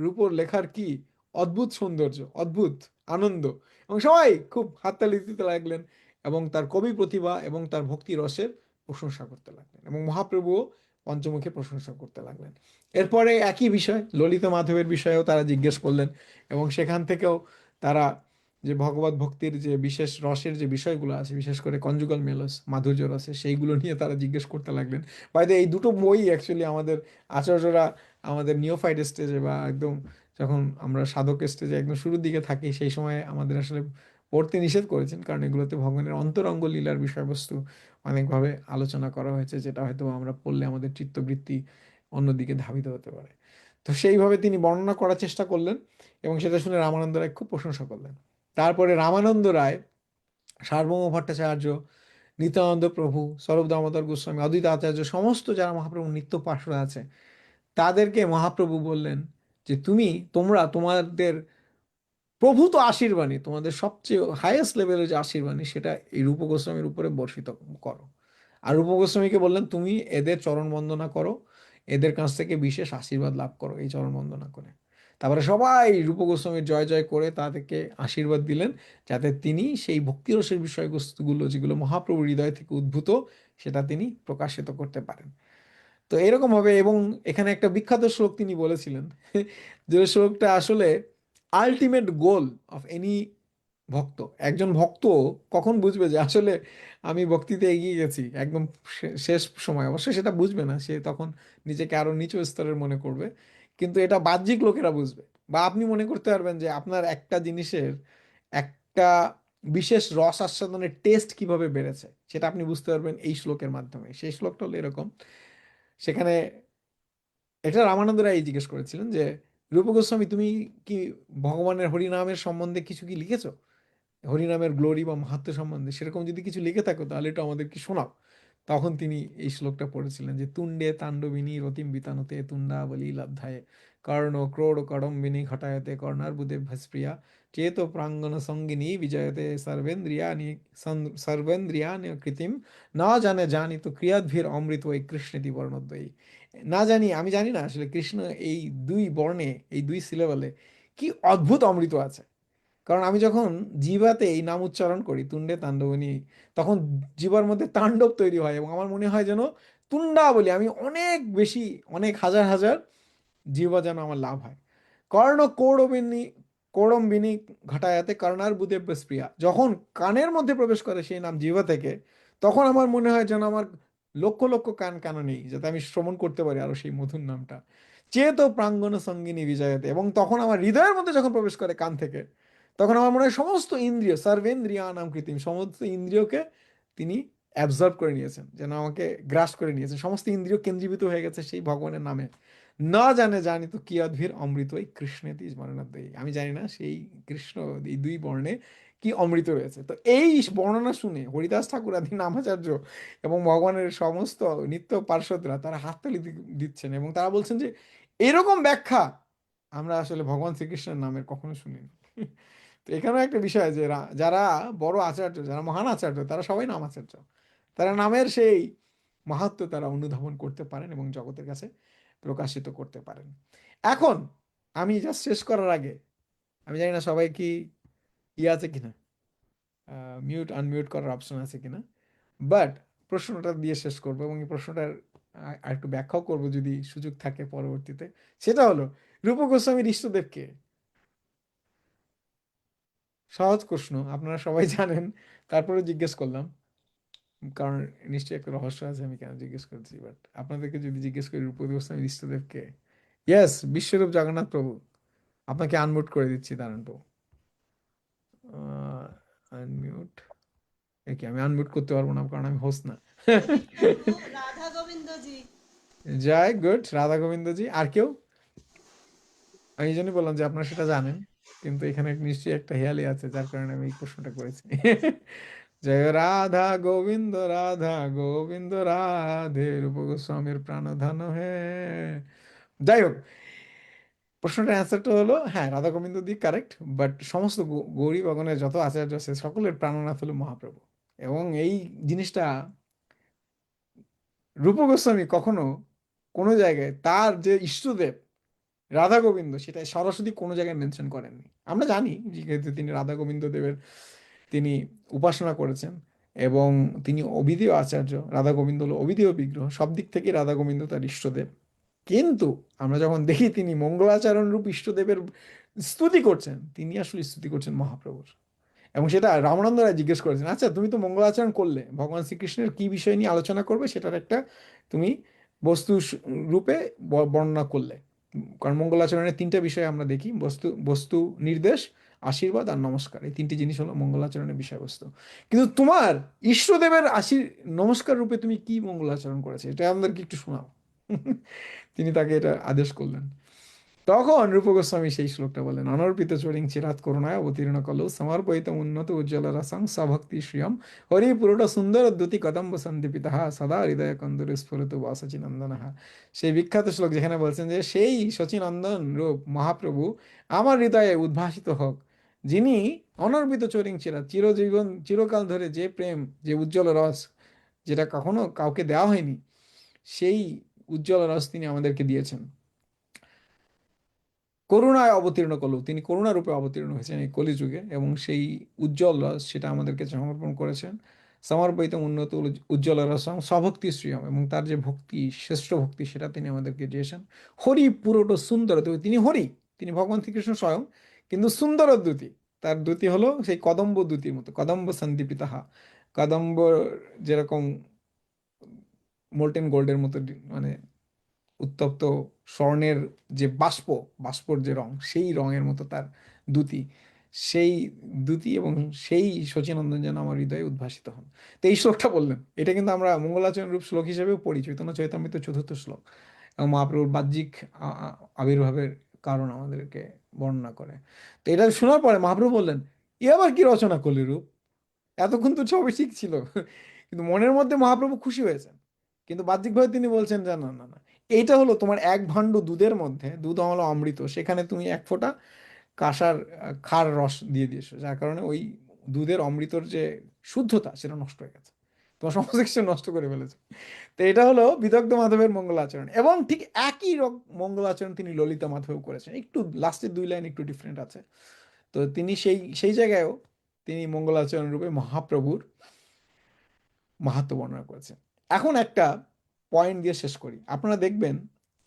রূপর লেখার কি অদ্ভুত সৌন্দর্য, অদ্ভুত আনন্দ, এবং সবাই খুব হাততালি দিতে লাগলেন এবং তার কবি প্রতিভা এবং তার ভক্তি রসের প্রশংসা করতে লাগলেন, এবং মহাপ্রভুও পঞ্চমুখে প্রশংসা করতে লাগলেন। এরপরে একই বিষয় ললিত মাধবের বিষয়েও তারা জিজ্ঞেস করলেন, এবং সেখান থেকেও তারা যে ভগবত ভক্তির যে বিশেষ রসের যে বিষয়গুলো আছে, বিশেষ করে কনজুগাল মেলস, মাধুর্য রসে, সেইগুলো নিয়ে তারা জিজ্ঞেস করতে লাগলেন। বাইরে এই দুটো বই অ্যাকচুয়ালি আমাদের আচার্যরা আমাদের নিওফাইট স্টেজে বা একদম যখন আমরা সাধক স্টেজে একদম শুরুর দিকে থাকি, সেই সময় আমাদের আসলে পড়তে নিষেধ করেছেন, কারণ এগুলোতে ভগবানের অন্তরঙ্গ লীলার বিষয়বস্তু অনেকভাবে আলোচনা করা হয়েছে, যেটা হয়তো আমরা পড়লে আমাদের চিত্তবৃত্তি অন্যদিকে ধাবিত হতে পারে। তো সেইভাবে তিনি বর্ণনা করার চেষ্টা করলেন, এবং সেটা শুনে রামানন্দ রায় খুব প্রশংসা করলেন। তারপরে রামানন্দ রায়, সার্বভৌম ভট্টাচার্য, নিত্যানন্দ প্রভু, স্বরূপ দামোদর গোস্বামী, অদ্বৈত আচার্য, সমস্ত যারা মহাপ্রভুর নিত্য পার্শ্বরা আছে, তাদেরকে মহাপ্রভু বললেন যে তোমরা তোমাদের প্রভূত আশীর্বাণী, তোমাদের সবচেয়ে হাইয়েস্ট লেভেলের যে আশীর্বাণী, সেটা এই রূপ গোস্বামীর উপরে বর্ষিত করো। আর রূপ গোস্বামীকে বললেন তুমি এদের চরণ বন্দনা করো, এদের কাছ থেকে বিশেষ আশীর্বাদ লাভ করো এই চরণ বন্দনা করে। তারপরে সবাই রূপ গোস্বামীর জয় জয় করে তাদেরকে আশীর্বাদ দিলেন, যাতে তিনি সেই ভক্তিরসের বিষয়বস্তুগুলো যেগুলো মহাপ্রভুর হৃদয় থেকে উদ্ভূত, সেটা তিনি প্রকাশিত করতে পারেন। তো এরকম হবে। এবং এখানে একটা বিখ্যাত শ্লোক তিনি বলেছিলেন যে শ্লোকটা আসলে আলটিমেট গোল অফ এনি ভক্ত, একজন ভক্ত কখন বুঝবে যে আসলে আমি ভক্তিতে এগিয়ে গেছি একদম শেষ সময়? অবশ্যই সেটা বুঝবে না, সে তখন নিজেকে আরো নিচু স্তরের মনে করবে। কিন্তু এটা বাহ্যিক লোকেরা বুঝবে। বা আপনি মনে করতে পারবেন যে আপনার একটা জিনিসের একটা বিশেষ রস আস্বাদনের টেস্ট কিভাবে বেড়েছে, সেটা আপনি বুঝতে পারবেন এই শ্লোকের মাধ্যমে। সেই শ্লোকটা হলো এরকম, সেখানে এটা রামানন্দ রায় জিজ্ঞেস করেছিলেন যে, রূপ গোস্বামী তুমি কি ভগবানের হরিনামের সম্বন্ধে কিছু কি লিখেছো? হরিনামের গ্লোরি বা মাহাত্ম্য সম্বন্ধে সেরকম যদি কিছু লিখে থাকো তাহলে এটা আমাদেরকে শোনাও। তখন তিনি এই শ্লোকটা পড়েছিলেন যে, তুণ্ডে তাণ্ডবিনী রতিম বিতানুতে তুণ্ডাবলী লব্ধায়ে কর্ণ ক্রোড় কডম্বিনী ঘটায়তে কর্ণার্বুদে ভস্প্রিয়া চেত প্রাঙ্গণ সঙ্গিনী বিজয়তে সর্বেন্দ্রিয়ানি সর্বেন্দ্রিয়ানি কৃতিম না জানে জানি তো ক্রিয়াদ্ভির অমৃত ওই কৃষ্ণেতি বর্ণদ্বয়ী। না জানি, আমি জানি না আসলে কৃষ্ণ এই দুই বর্ণে, এই দুই সিলেবালে কি অদ্ভুত অমৃত আছে। কারণ আমি যখন জিহ্বাতে এই নাম উচ্চারণ করি তুণ্ডে তাণ্ডবনী, তখন জিহ্বার মধ্যে তাণ্ডব তৈরি হয় এবং আমার মনে হয় যেন তুণ্ডা বলি আমি অনেক বেশি, অনেক হাজার হাজার জিহ্বা যেন আমার লাভ হয়। কর্ণ কৌড়বিনী কৌড়ম্বিনী ঘটায়াতে কর্ণার বুধে প্রিয়া, যখন কানের মধ্যে প্রবেশ করে সেই নাম জিহ্বা থেকে, তখন আমার মনে হয় যেন আমার লক্ষ লক্ষ কান কেন নেই, যাতে আমি শ্রবণ করতে পারি আরো সেই মধুর নামটা। চেত প্রাঙ্গণ সঙ্গিনী বিজয়তে, এবং তখন আমার হৃদয়ের মধ্যে যখন প্রবেশ করে কান থেকে, তখন আমার মনে হয় সমস্ত ইন্দ্রিয় সর্বেন্দ্রিয়া নাম কৃত্রিম, সমস্ত ইন্দ্রিয়কে তিনি অ্যাবজর্ব করে নিয়েছেন, যেন আমাকে গ্রাস করে নিয়েছেন, সমস্ত ইন্দ্রিয় কেন্দ্রীভূত হয়ে গেছে সেই ভগবানের নামে। না জানে জানি তো কিয়দ্ভির অমৃত ওই কৃষ্ণেতি স্মরণাদ্বয়ী, আমি জানি না সেই কৃষ্ণ এই দুই বর্ণে কি অমৃত রয়েছে। তো এই বর্ণনা শুনে হরিদাস ঠাকুর আদি নামাচার্য এবং ভগবানের সমস্ত নিত্য পার্ষদরা তারা হাততালি দিচ্ছেন এবং তারা বলছেন যে এরকম ব্যাখ্যা আমরা আসলে ভগবান শ্রীকৃষ্ণের নামের কখনো শুনিনি। তো এখানেও একটা বিষয় যে যারা বড় আচার্য, যারা মহান আচার্য, তারা সবাই নাম আচার্য। তারা নামের সেই মাহাত্ম্য তারা অনুধাবন করতে পারেন এবং জগতের কাছে প্রকাশিত করতে পারেন। এখন আমি জাস্ট শেষ করার আগে, আমি জানি না সবাই কি ইয়ে আছে কিনা, মিউট আনমিউট করার অপশন আছে কিনা, বাট প্রশ্নটা দিয়ে শেষ করবো এবং এই প্রশ্নটার আর একটু ব্যাখ্যাও করবো যদি সুযোগ থাকে পরবর্তীতে। সেটা হলো, রূপ গোস্বামীর ইষ্টদেবকে, সহজ প্রশ্ন, আপনারা সবাই জানেন, তারপরে জিজ্ঞেস করলাম কারণ নিশ্চয়ই একটা রহস্য আছে আমি কেন জিজ্ঞেস করছি। বাট আপনাদেরকে যদি জিজ্ঞেস করি রূপ গোস্বামীর ইষ্টদেবকে, ইয়েস, বিশ্বরূপ জগন্নাথ প্রভু। আপনাকে আনমিউট করে দিচ্ছি, দাঁড়ান তো, আনমিউট। কি আমি আনমিউট করতে পারবো না কারণ আমি হোস্ট না। রাধা গোবিন্দজি। যাই, গুড, রাধা গোবিন্দজি। আর কেউ? আমি এই জন্যই বললাম যে আপনারা সেটা জানেন, কিন্তু এখানে নিশ্চয়ই একটা হেয়ালি আছে যার কারণে আমি এই প্রশ্নটা করেছি। জয় রাধা গোবিন্দ রাধা গোবিন্দ রাধে রূপ গোস্বামীর প্রাণধন হে। যাই হোক, প্রশ্নটার অ্যান্সারটা হলো হ্যাঁ, Radha Gobinda the correct, but সমস্ত গৌরী ভগবানের যত আচার্য আছে সকলের প্রাণনাথ হলো মহাপ্রভু। এবং এই জিনিসটা রূপ গোস্বামী কখনো কোনো জায়গায় তার যে ইষ্টদেব রাধা গোবিন্দ সেটা সরাসরি কোনো জায়গায় মেনশন করেননি। আমরা জানি যেহেতু তিনি রাধা গোবিন্দ দেবের তিনি উপাসনা করেছেন এবং তিনি অবিধেয় আচার্য, রাধা গোবিন্দ হলো অবিধেয় বিগ্রহ, সব দিক থেকে রাধা গোবিন্দ তার ইষ্টদেব। কিন্তু আমরা যখন দেখি তিনি মঙ্গলাচরণ রূপ ইষ্টদেবের স্তুতি করছেন, তিনি আসলে স্তুতি করছেন মহাপ্রভুর। এবং সেটা রামানন্দ রায় জিজ্ঞেস করেছেন, আচ্ছা তুমি তো মঙ্গলাচরণ করলে, ভগবান শ্রীকৃষ্ণের কি বিষয় নিয়ে আলোচনা করবে সেটার একটা তুমি বস্তু রূপে বর্ণনা করলে। কারণ মঙ্গলাচরণের তিনটা বিষয় আমরা দেখি, বস্তু বস্তু নির্দেশ, আশীর্বাদ আর নমস্কার, এই তিনটি জিনিস হলো মঙ্গলাচরণের বিষয়বস্তু। কিন্তু তোমার ইষ্টদেবের নমস্কার রূপে তুমি কি মঙ্গলাচরণ করেছে এটা আমাদেরকে একটু শোনাও। তিনি তাকে এটা আদেশ করলেন। তখন রূপ গোস্বামী সেই শ্লোকটা বলেন, অনর্পিত চরিং চিরাত করুণায় অবতীর্ণ কলৌ সমর্পয়িত উন্নত উজ্জ্বল রসং সভক্তি শ্রিয়ম হরি পুরোটা সুন্দর দ্যুতি কদম্ব সন্দীপিতঃ সদা হৃদয় কন্দরে স্ফুরতু বা সচিনন্দনঃ। সেই বিখ্যাত শ্লোক যেখানে বলছেন যে সেই সচিনন্দন রূপ মহাপ্রভু আমার হৃদয়ে উদ্ভাসিত হোক, যিনি অনর্পিত চরিং চিরাত, চিরজীবন চিরকাল ধরে যে প্রেম, যে উজ্জ্বল রস যেটা কখনো কাউকে দেওয়া হয়নি, সেই উজ্জ্বল রস তিনি আমাদেরকে দিয়েছেন। করুণায় অবতীর্ণ করল, তিনি করুণা রূপে অবতীর্ণ হয়েছেন এই কলিযুগে এবং সেই উজ্জ্বল রস সেটা আমাদেরকে সমর্পণ করেছেন। সমর্পিত উন্নত উজ্জ্বল রসম স্বভক্তি শ্রিয়ম, এবং তার যে ভক্তি, শ্রেষ্ঠ ভক্তি, সেটা তিনি আমাদেরকে দিয়েছেন। হরি পুরোটো সুন্দর, তিনি হরি, তিনি ভগবান শ্রীকৃষ্ণ স্বয়ং, কিন্তু সুন্দর দ্যুতি, তার দ্যুতি হলো সেই কদম্ব দ্যুতির মতো, কদম্ব সন্দীপিতাহা, কদম্ব যেরকম মোল্টেন গোল্ডের মতো মানে উত্তপ্ত স্বর্ণের যে বাষ্প, বাষ্পর যে রং, সেই রঙের মতো তার দ্যুতি, সেই দ্যুতি এবং সেই শচীনন্দন যেন আমার হৃদয়ে উদ্ভাসিত হন। তো এই শ্লোকটা বললেন, এটা কিন্তু আমরা মঙ্গলাচরণ রূপ শ্লোক হিসেবেও পড়ি, চৈতন্য চৈতামৃত চতুর্থ শ্লোক, এবং মহাপ্রভুর বাহ্যিক আবির্ভাবের কারণ আমাদেরকে বর্ণনা করে। তো এটা শোনার পরে মহাপ্রভু বললেন, এ আবার কি রচনা করলি রূপ, এতক্ষণ তো সবই ঠিক ছিল। কিন্তু মনের মধ্যে মহাপ্রভু খুশি হয়েছেন, কিন্তু বাহ্যিকভাবে তিনি বলছেন যে না না না, এইটা হলো তোমার এক ভাণ্ড দুধের মধ্যে, দুধ হলো অমৃত, সেখানে তুমি এক ফোঁটা কাঁসার খার রস দিয়ে দিয়েছো, যার কারণে ওই দুধের অমৃতর যে শুদ্ধতা সেটা নষ্ট হয়ে গেছে, তোমার সমস্ত কিছু নষ্ট করে ফেলেছে। তো এটা হলো বিদগ্ধ মাধবের মঙ্গলাচরণ, এবং ঠিক একই মঙ্গলাচরণ তিনি ললিতা মাধবেও করেছেন, একটু লাস্টের দুই লাইন একটু ডিফারেন্ট আছে। তো তিনি সেই সেই জায়গায়ও তিনি মঙ্গলাচরণ রূপে মহাপ্রভুর মাহাত্ম্য বর্ণনা করেছেন। এখন একটা পয়েন্ট দিয়ে শেষ করি। আপনারা দেখবেন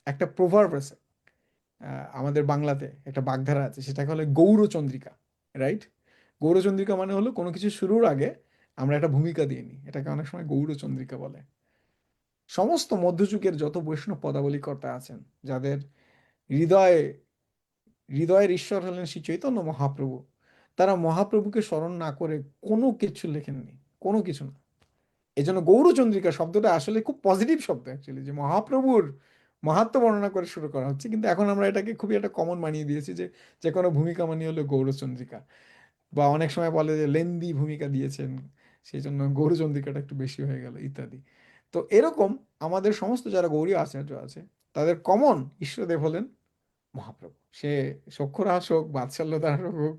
একটা প্রভার্ব আছে, আমাদের বাংলাতে একটা বাগধারা আছে, সেটাকে হলো গৌরচন্দ্রিকা, রাইট? গৌরচন্দ্রিকা মানে হলো কোনো কিছু শুরুর আগে আমরা একটা ভূমিকা দিয়ে নিই, এটাকে অনেক সময় গৌরচন্দ্রিকা বলে। সমস্ত মধ্যযুগের যত বৈষ্ণব পদাবলী কর্তা আছেন, যাদের হৃদয়ে হৃদয়ের ঈশ্বর হলেন শ্রী চৈতন্য মহাপ্রভু, তারা মহাপ্রভুকে স্মরণ না করে কোনো কিছু লেখেননি, কোনো কিছু না। এই জন্য গৌরচন্দ্রিকা শব্দটা আসলে খুব পজিটিভ শব্দ অ্যাকচুয়ালি, যে মহাপ্রভুর মাহাত্ম্য বর্ণনা করে শুরু করা হচ্ছে, কিন্তু এখন আমরা এটাকে খুবই একটা কমন মানিয়ে দিয়েছি, যে যে কোনো ভূমিকা মানিয়ে হলো গৌরচন্দ্রিকা, বা অনেক সময় বলে যে লেন্দি ভূমিকা দিয়েছেন, সেই জন্য গৌরচন্দ্রিকাটা একটু বেশি হয়ে গেল ইত্যাদি। তো এরকম আমাদের সমস্ত যারা গৌরী আচার্য আছে, তাদের কমন ইষ্টদেব হলেন মহাপ্রভু। সে সখ্য রাস হোক, বাৎসল্য রাস হোক,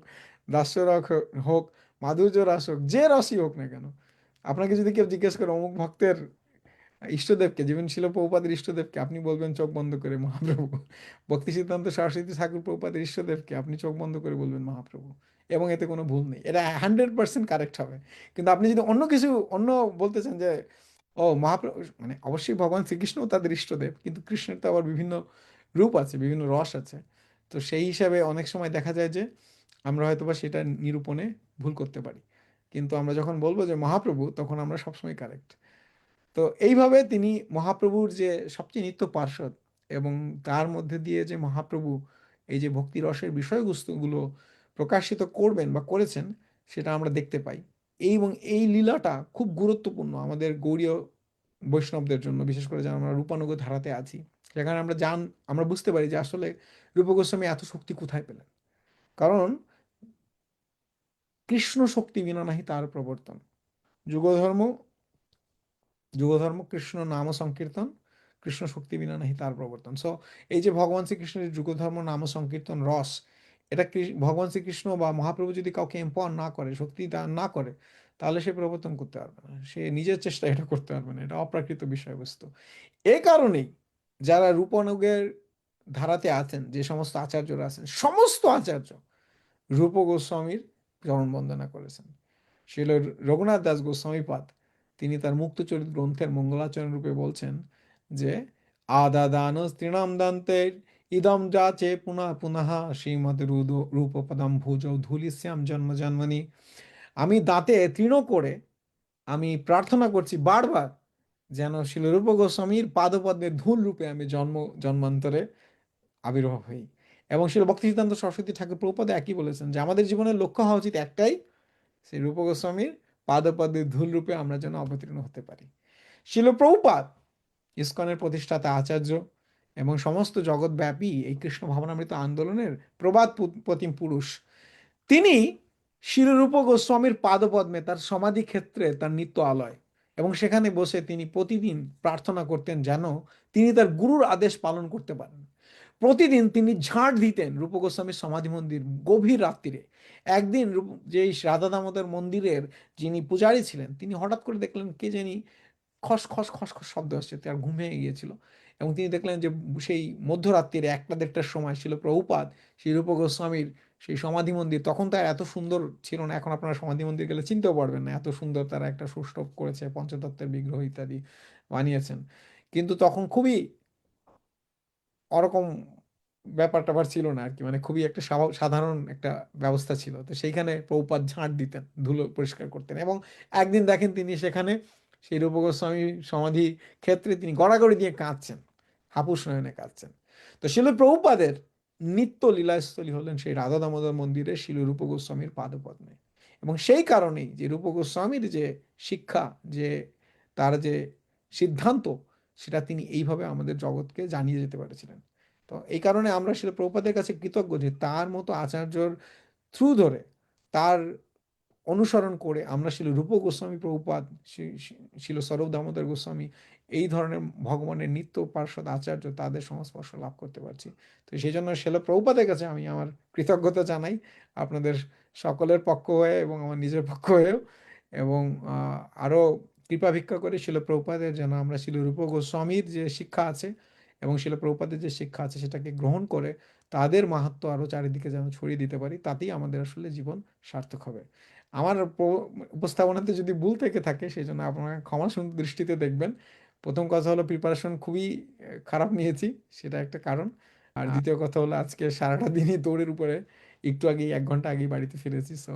দাস্য রস হোক, মাধুর্য রাস হোক, যে রসই হোক না কেন, আপনাকে যদি কেউ জিজ্ঞেস করে অমুক ভক্তের ইষ্টদেবকে, জীবন ছিল প্রভুপাদের ইষ্টদেবকে, আপনি বলবেন চোখ বন্ধ করে মহাপ্রভু। ভক্তি সিদ্ধান্ত সরস্বতী ঠাকুর প্রভুপাদের ইষ্টদেবকে আপনি চোখ বন্ধ করে বলবেন মহাপ্রভু, এবং এতে কোনো ভুল নেই, এটা 100% কারেক্ট হবে। কিন্তু আপনি যদি অন্য কিছু অন্য বলতে চান যে ও মহাপ্রভু, মানে অবশ্যই ভগবান শ্রীকৃষ্ণ তাদের ইষ্টদেব, কিন্তু কৃষ্ণের তো আবার বিভিন্ন রূপ আছে, বিভিন্ন রস আছে। তো সেই হিসাবে অনেক সময় দেখা যায় যে আমরা হয়তোবা সেটা নিরূপণে ভুল করতে পারি, কিন্তু আমরা যখন বলবো যে মহাপ্রভু, তখন আমরা সবসময় কারেক্ট। তো এইভাবে তিনি মহাপ্রভুর যে সবচেয়ে নিত্য পার্ষদ, এবং তার মধ্যে দিয়ে যে মহাপ্রভু এই যে ভক্তি রসের বিষয়বস্তুগুলো প্রকাশিত করবেন বা করেছেন, সেটা আমরা দেখতে পাই। এবং এই লীলাটা খুব গুরুত্বপূর্ণ আমাদের গৌড়ীয় বৈষ্ণবদের জন্য, বিশেষ করে যারা আমরা রূপানুগ ধারাতে আছি, সেখানে আমরা বুঝতে পারি যে আসলে রূপ গোস্বামী এত শক্তি কোথায় পেলেন। কারণ কৃষ্ণ শক্তি বিনা নাহি তার প্রবর্তন, যুগধর্ম যুগধর্ম কৃষ্ণ নাম সংকীর্তন, কৃষ্ণ শক্তি বিনা নাহি তার প্রবর্তন। সো এই যে ভগবান শ্রীকৃষ্ণের যুগধর্ম নাম সংকীর্তন রস, এটা ভগবান শ্রীকৃষ্ণ বা মহাপ্রভু যদি কাউকে এম্পাওয়ার না করে, শক্তি দান না করে, তাহলে সে প্রবর্তন করতে পারবে না, সে নিজের চেষ্টায় এটা করতে পারবে না, এটা অপ্রাকৃত বিষয়বস্তু। এ কারণেই যারা রূপানুগের ধারাতে আছেন, যে সমস্ত আচার্যরা আছেন, সমস্ত আচার্য রূপ গোস্বামীর চরণ বন্দনা করেছেন। শিল রঘুনাথ দাস গোস্বামীপাদ তিনি তার মুক্তচরিত গ্রন্থের মঙ্গলাচরণ রূপে বলছেন যে আদাদান তৃণাম দান্তে ইদম যাচে পুনঃ পুনঃ শ্রীমদ রূপপদম ভুজৌ ধূলিশ্যাম জন্ম জন্মনি। আমি দাঁতে তৃণ করে আমি প্রার্থনা করছি বারবার, যেন শিলরূপ গোস্বামীর পাদপদ্মের ধূল রূপে আমি জন্মান্তরে আবির্ভাব হই। এবং শিল ভক্তিসিদ্ধান্ত সরস্বতী ঠাকুর প্রভুপাদ একই বলেছেন যে আমাদের জীবনের লক্ষ্য হওয়া উচিত একটাই, সেই রূপ গোস্বামীর পাদপদ্মের ধূল রূপে আমরা যেন অবতীর্ণ হতে পারি। শিল প্রভুপাদ ইসকনের প্রতিষ্ঠাতা আচার্য, এবং সমস্ত জগৎব্যাপী এই কৃষ্ণ ভাবনামৃত আন্দোলনের প্রবাদ প্রতিম পুরুষ। তিনি শিলরূপ গোস্বামীর পাদপদ্মে তার সমাধি ক্ষেত্রে তার নিত্য আলয়, এবং সেখানে বসে তিনি প্রতিদিন প্রার্থনা করতেন যেন তিনি তার গুরুর আদেশ পালন করতে পারেন। প্রতিদিন তিনি ঝাঁট দিতেন রূপ গোস্বামীর সমাধি মন্দির গভীর রাত্রিরে। একদিন যেই রাধা দামোদর মন্দিরের যিনি পূজারী ছিলেন, তিনি হঠাৎ করে দেখলেন কে জানি খস খস খস খস শব্দ আসছে, তার ঘুম ভেঙে গিয়েছিল। এবং তিনি দেখলেন যে সেই মধ্যরাত্রিরে 1টা 1:30টার সময় ছিল প্রভুপাদ সেই রূপ গোস্বামীর সেই সমাধি মন্দির, তখন তার এত সুন্দর ছিল না, এখন আপনারা সমাধি মন্দির গেলে চিনতেও পারবেন না, এত সুন্দর তারা একটা সুষ্টভ করেছে, পঞ্চতত্ত্বের বিগ্রহ ইত্যাদি বানিয়েছেন। কিন্তু তখন খুবই ওরকম ব্যাপার-ট্যাপার ছিল না আরকি। মানে খুবই একটা সাধারণ একটা ব্যবস্থা ছিল। তো সেইখানে প্রভুপাদ ঝাঁট দিতেন, ধুলো পরিষ্কার করতেন এবং একদিন দেখেন তিনি সেখানে সেই রূপ গোস্বামী সমাধি ক্ষেত্রে তিনি গড়াগড়ি দিয়ে কাঁদছেন। হাপুস নয়নে কাঁদছেন। তো শিল প্রভুপাদের নিত্য লীলাস্থলী হলেন সেই রাধা দামোদর মন্দিরে শিল রূপ গোস্বামীর পাদপদ্মে। এবং সেই কারণেই যে রূপ গোস্বামীর যে শিক্ষা, যে তার যে সিদ্ধান্ত, সেটা তিনি এইভাবে আমাদের জগৎকে জানিয়ে যেতে পেরেছিলেন। তো এই কারণে আমরা শিল প্রভুপাদের কাছে কৃতজ্ঞ যে তার মতো আচার্যর থ্রু ধরে, তার অনুসরণ করে আমরা শিল রূপ গোস্বামী প্রভুপাদ, শিল স্বরূপ দামোদর গোস্বামী, এই ধরনের ভগবানের নিত্য পার্ষদ আচার্য তাদের সংস্পর্শ লাভ করতে পারছি। তো সেই জন্য শিল প্রভুপাদের কাছে আমি আমার কৃতজ্ঞতা জানাই, আপনাদের সকলের পক্ষ হয়ে এবং আমার নিজের পক্ষ হয়েও। এবং আরও কৃপা ভিক্ষা করে শিল প্রভুপাদের যেন আমরা শিল রূপ গোস্বামীর যে শিক্ষা আছে এবং শিল প্রভুপাদের যে শিক্ষা আছে সেটাকে গ্রহণ করে তাদের মাহাত্ম্য আরও চারিদিকে যেন ছড়িয়ে দিতে পারি, তাতেই আমাদের আসলে জীবন সার্থক হবে। আমার উপস্থাপনাতে যদি ভুল থেকে থাকে সেই জন্য আপনারা ক্ষমা সুন্দর দৃষ্টিতে দেখবেন। প্রথম কথা হলো প্রিপারেশন খুবই খারাপ নিয়েছি, সেটা একটা কারণ। আর দ্বিতীয় কথা হলো আজকে সারাটা দিনই দৌড়ের উপরে, একটু আগেই 1 ঘন্টা আগেই বাড়িতে ফিরেছি। সো